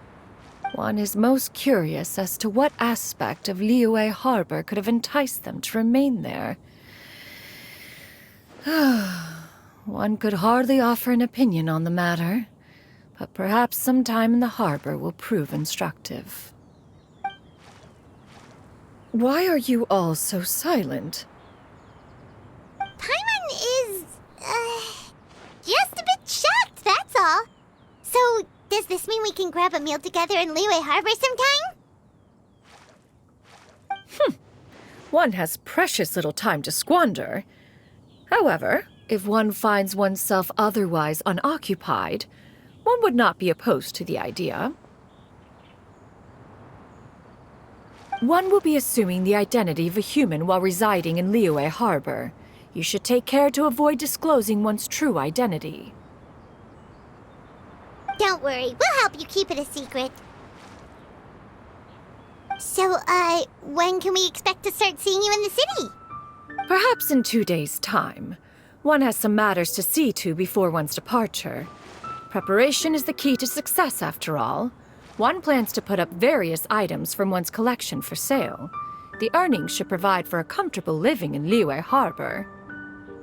One is most curious as to what aspect of Liyue Harbor could have enticed them to remain there. One could hardly offer an opinion on the matter, but perhaps some time in the harbor will prove instructive. Why are you all so silent? Paimon is, just a bit shocked, that's all. So, does this mean we can grab a meal together in Liyue Harbor sometime? One has precious little time to squander. However, if one finds oneself otherwise unoccupied, one would not be opposed to the idea. One will be assuming the identity of a human while residing in Liyue Harbor. You should take care to avoid disclosing one's true identity. Don't worry, we'll help you keep it a secret. So, when can we expect to start seeing you in the city? Perhaps in 2 days' time. One has some matters to see to before one's departure. Preparation is the key to success, after all. One plans to put up various items from one's collection for sale. The earnings should provide for a comfortable living in Liyue Harbor.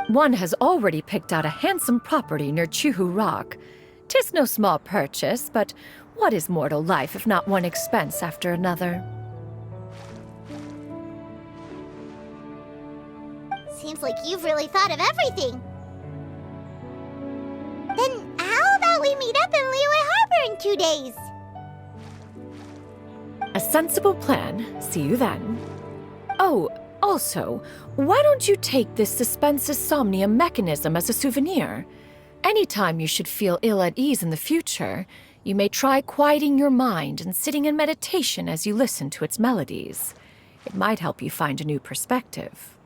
One has already picked out a handsome property near Chuhu Rock. 'Tis no small purchase, but what is mortal life if not one expense after another? Seems like you've really thought of everything. Then how about we meet up in Liyue Harbor in 2 days? A sensible plan. See you then. Oh, also, why don't you take this suspensus somnium mechanism as a souvenir? Anytime you should feel ill at ease in the future, you may try quieting your mind and sitting in meditation as you listen to its melodies. It might help you find a new perspective.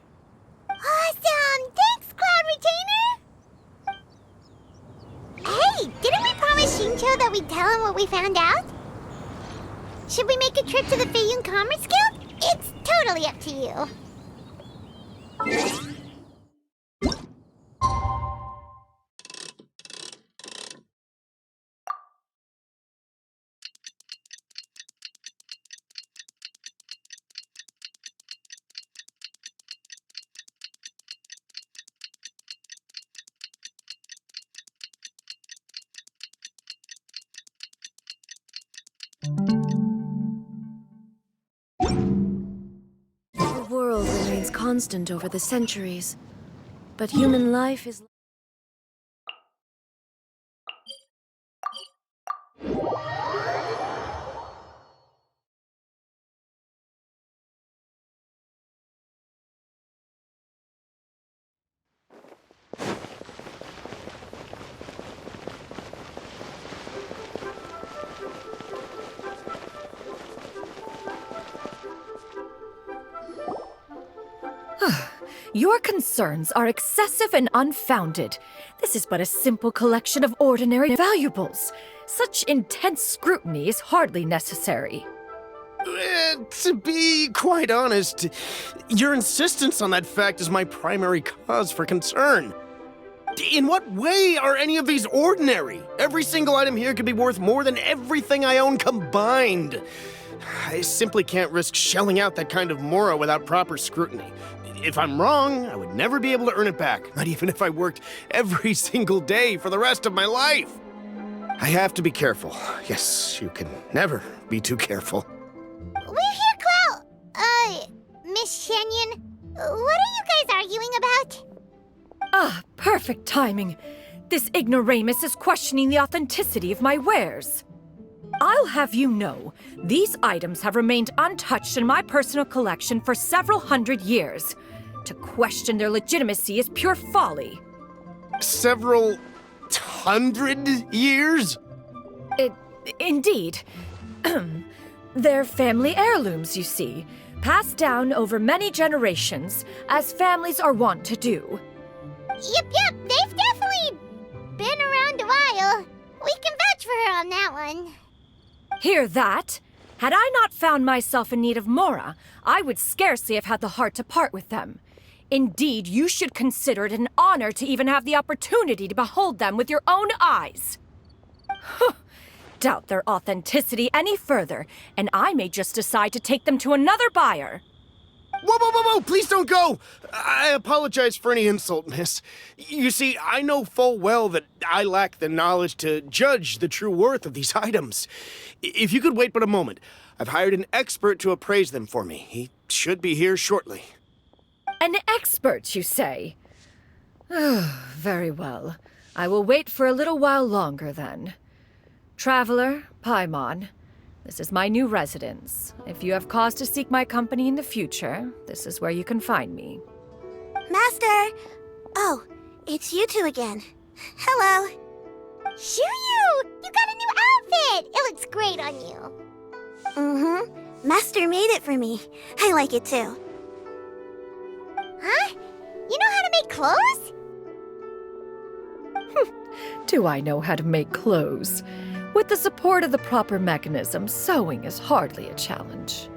Awesome! Thanks, Cloud Retainer! Hey, didn't we promise Shincho that we'd tell him what we found out? Should we make a trip to the Feiyun Commerce Guild? It's totally up to you. constant over the centuries. But human life is... Your concerns are excessive and unfounded. This is but a simple collection of ordinary valuables. Such intense scrutiny is hardly necessary. To be quite honest, your insistence on that fact is my primary cause for concern. In what way are any of these ordinary? Every single item here could be worth more than everything I own combined. I simply can't risk shelling out that kind of mora without proper scrutiny. If I'm wrong, I would never be able to earn it back, not even if I worked every single day for the rest of my life. I have to be careful. Yes, you can never be too careful. We're here, Clow. Miss Shenyan, what are you guys arguing about? Ah, perfect timing. This ignoramus is questioning the authenticity of my wares. I'll have you know, these items have remained untouched in my personal collection for several hundred years. To question their legitimacy is pure folly. Several hundred years? Indeed. They're family heirlooms, you see, passed down over many generations, as families are wont to do. Yep, they've definitely been around a while. We can vouch for her on that one. Hear that? Had I not found myself in need of mora, I would scarcely have had the heart to part with them. Indeed, you should consider it an honor to even have the opportunity to behold them with your own eyes. Doubt their authenticity any further, and I may just decide to take them to another buyer. Whoa, please don't go! I apologize for any insult, miss. You see, I know full well that I lack the knowledge to judge the true worth of these items. If you could wait but a moment, I've hired an expert to appraise them for me. He should be here shortly. An expert, you say? Very well. I will wait for a little while longer, then. Traveler, Paimon, this is my new residence. If you have cause to seek my company in the future, this is where you can find me. Master! Oh, it's you two again. Hello. Shoo-you! You got a new outfit! It looks great on you. Mm-hmm. Master made it for me. I like it too. Huh? You know how to make clothes? Do I know how to make clothes? With the support of the proper mechanism, sewing is hardly a challenge.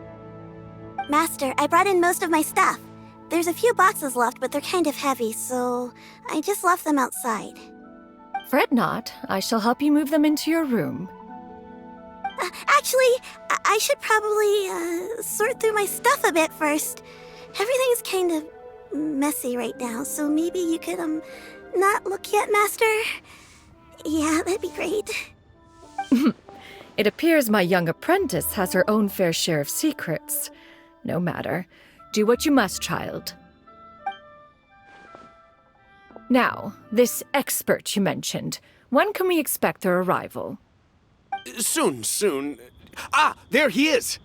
Master, I brought in most of my stuff. There's a few boxes left, but they're kind of heavy, so I just left them outside. Fret not. I shall help you move them into your room. Actually, I should probably sort through my stuff a bit first. Everything's kind of messy right now, so maybe you could, not look yet, Master? Yeah, that'd be great. It appears my young apprentice has her own fair share of secrets. No matter. Do what you must, child. Now, this expert you mentioned, when can we expect their arrival? Soon. Ah, there he is!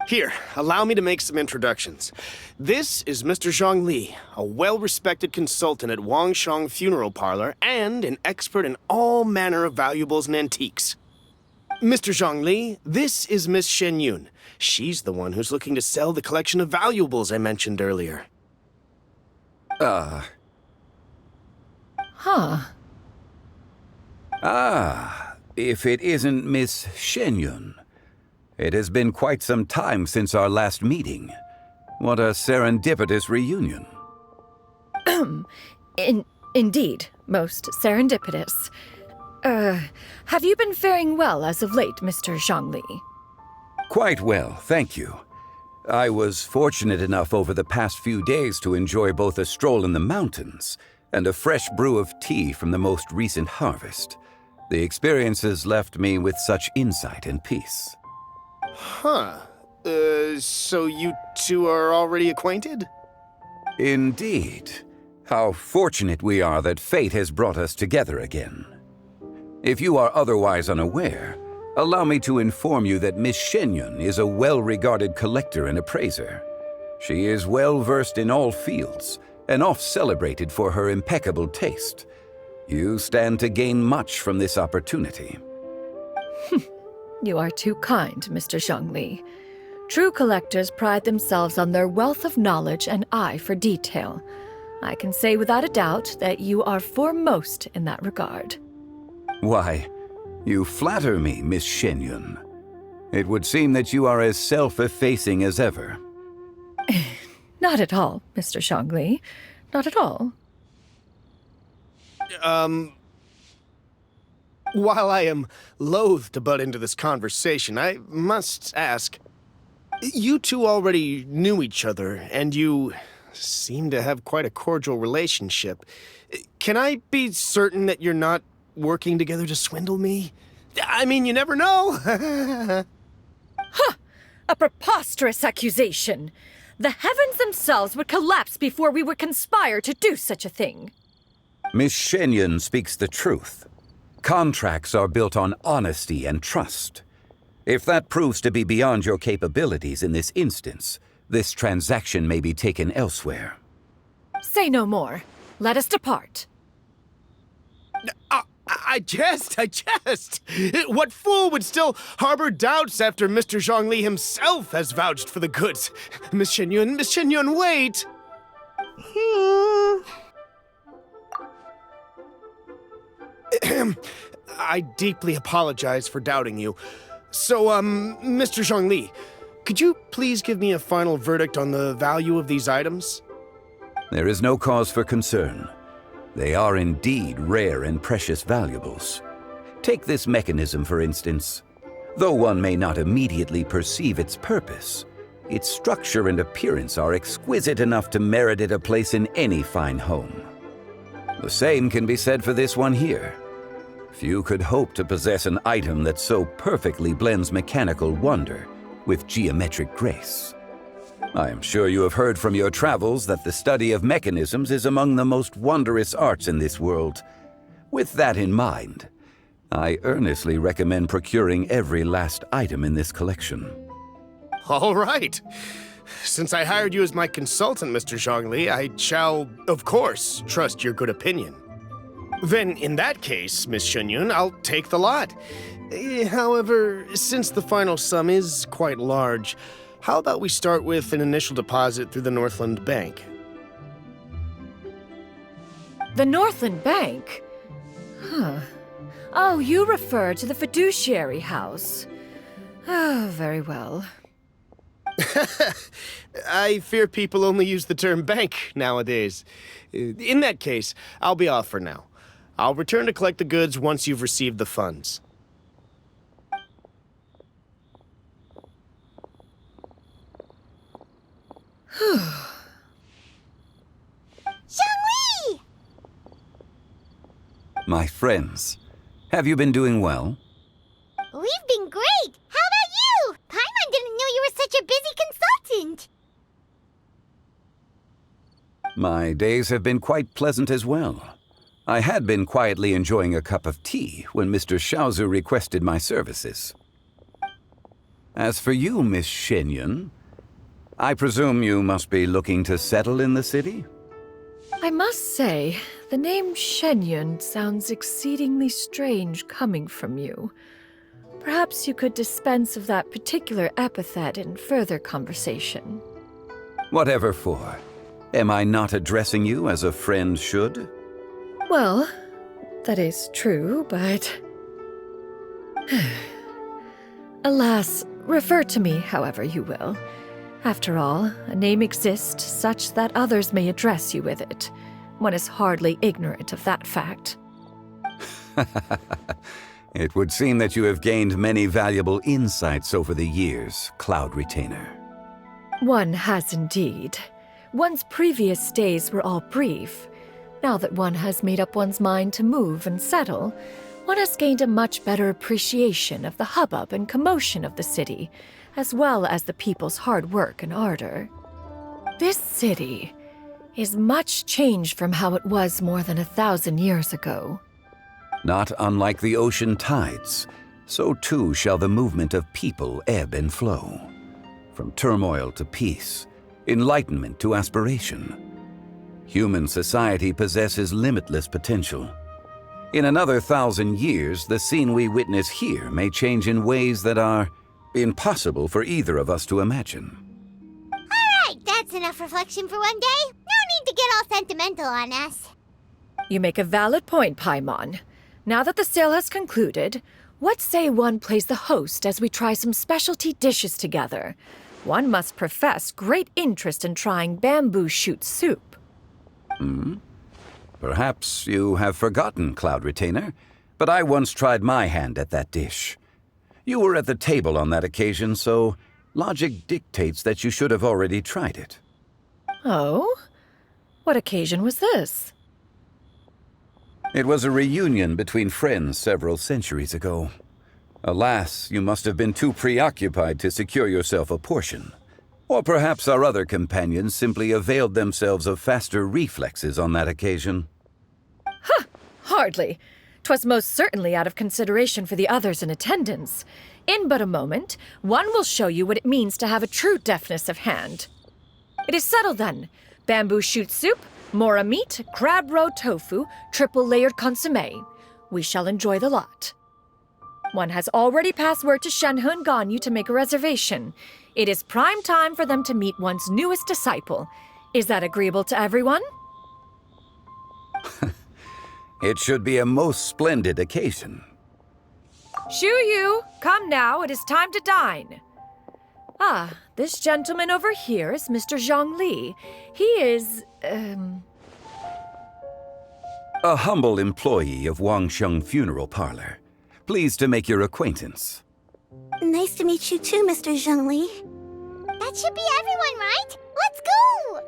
Here, allow me to make some introductions. This is Mr. Zhongli, a well-respected consultant at Wangshang Funeral Parlor and an expert in all manner of valuables and antiques. Mr. Zhongli, this is Miss Shenyun. She's the one who's looking to sell the collection of valuables I mentioned earlier. Huh. If it isn't Miss Shenyun. It has been quite some time since our last meeting. What a serendipitous reunion. Indeed, most serendipitous. Have you been faring well as of late, Mr. Zhongli? Quite well, thank you. I was fortunate enough over the past few days to enjoy both a stroll in the mountains and a fresh brew of tea from the most recent harvest. The experiences left me with such insight and peace. Huh. So you two are already acquainted? Indeed. How fortunate we are that fate has brought us together again. If you are otherwise unaware, allow me to inform you that Miss Shenyun is a well-regarded collector and appraiser. She is well-versed in all fields, and oft-celebrated for her impeccable taste. You stand to gain much from this opportunity. You are too kind, Mr. Zhongli. True collectors pride themselves on their wealth of knowledge and eye for detail. I can say without a doubt that you are foremost in that regard. Why, you flatter me, Miss Shenyun. It would seem that you are as self-effacing as ever. Not at all, Mr. Zhongli. Not at all. While I am loath to butt into this conversation, I must ask, you two already knew each other, and you seem to have quite a cordial relationship. Can I be certain that you're not working together to swindle me? I mean, you never know. Huh! A preposterous accusation! The heavens themselves would collapse before we would conspire to do such a thing. Miss Shenyun speaks the truth. Contracts are built on honesty and trust. If that proves to be beyond your capabilities in this instance, this transaction may be taken elsewhere. Say no more. Let us depart. I jest. What fool would still harbor doubts after Mr. Zhongli himself has vouched for the goods? Miss Shenyun, wait! I deeply apologize for doubting you. So, Mr. Zhongli, could you please give me a final verdict on the value of these items? There is no cause for concern. They are indeed rare and precious valuables. Take this mechanism, for instance. Though one may not immediately perceive its purpose, its structure and appearance are exquisite enough to merit it a place in any fine home. The same can be said for this one here. Few could hope to possess an item that so perfectly blends mechanical wonder with geometric grace. I am sure you have heard from your travels that the study of mechanisms is among the most wondrous arts in this world. With that in mind, I earnestly recommend procuring every last item in this collection. All right. Since I hired you as my consultant, Mr. Zhongli, I shall, of course, trust your good opinion. Then, in that case, Miss Shenyun, I'll take the lot. However, since the final sum is quite large, how about we start with an initial deposit through the Northland Bank? The Northland Bank? Huh. Oh, you refer to the fiduciary house. Oh, very well. I fear people only use the term bank nowadays. In that case, I'll be off for now. I'll return to collect the goods once you've received the funds. Zhongli! My friends, have you been doing well? We've been great! How about you? Paimon didn't know you were such a busy consultant! My days have been quite pleasant as well. I had been quietly enjoying a cup of tea when Mr. Xiaozu requested my services. As for you, Miss Shenyun, I presume you must be looking to settle in the city? I must say, the name Shenyun sounds exceedingly strange coming from you. Perhaps you could dispense of that particular epithet in further conversation. Whatever for. Am I not addressing you as a friend should? Well, that is true, but... Alas, refer to me however you will. After all, a name exists such that others may address you with it. One is hardly ignorant of that fact. It would seem that you have gained many valuable insights over the years, Cloud Retainer. One has indeed. One's previous days were all brief. Now that one has made up one's mind to move and settle, one has gained a much better appreciation of the hubbub and commotion of the city, as well as the people's hard work and ardor. This city is much changed from how it was more than 1,000 years ago. Not unlike the ocean tides, so too shall the movement of people ebb and flow. From turmoil to peace, enlightenment to aspiration. Human society possesses limitless potential. In another 1,000 years, the scene we witness here may change in ways that are impossible for either of us to imagine. Alright, that's enough reflection for one day. No need to get all sentimental on us. You make a valid point, Paimon. Now that the sale has concluded, what say one plays the host as we try some specialty dishes together? One must profess great interest in trying bamboo shoot soup. Perhaps you have forgotten, Cloud Retainer, but I once tried my hand at that dish. You were at the table on that occasion, so logic dictates that you should have already tried it. Oh? What occasion was this? It was a reunion between friends several centuries ago. Alas, you must have been too preoccupied to secure yourself a portion. Or perhaps our other companions simply availed themselves of faster reflexes on that occasion. Hardly. 'Twas most certainly out of consideration for the others in attendance. In but a moment, one will show you what it means to have a true deftness of hand. It is settled then. Bamboo shoot soup, mora meat, crab roe tofu, triple-layered consommé. We shall enjoy the lot. One has already passed word to Shenhe and Ganyu to make a reservation. It is prime time for them to meet one's newest disciple. Is that agreeable to everyone? It should be a most splendid occasion. Shu Yu, come now, it is time to dine. Ah, this gentleman over here is Mr. Zhang Li. He is, A humble employee of Wangsheng Funeral Parlor. Pleased to make your acquaintance. Nice to meet you too, Mr. Zhengli. That should be everyone, right? Let's go!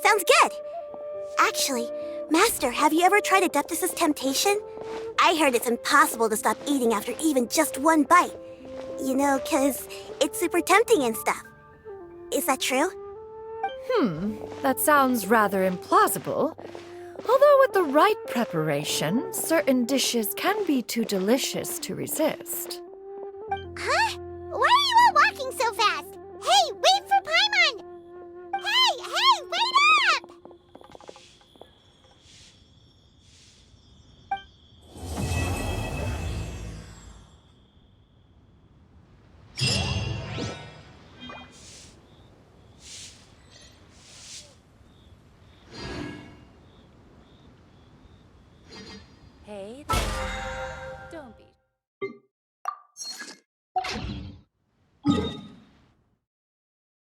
Sounds good. Actually, Master, have you ever tried Adeptus' temptation? I heard it's impossible to stop eating after even just one bite. You know, 'cause it's super tempting and stuff. Is that true? That sounds rather implausible. Although with the right preparation, certain dishes can be too delicious to resist.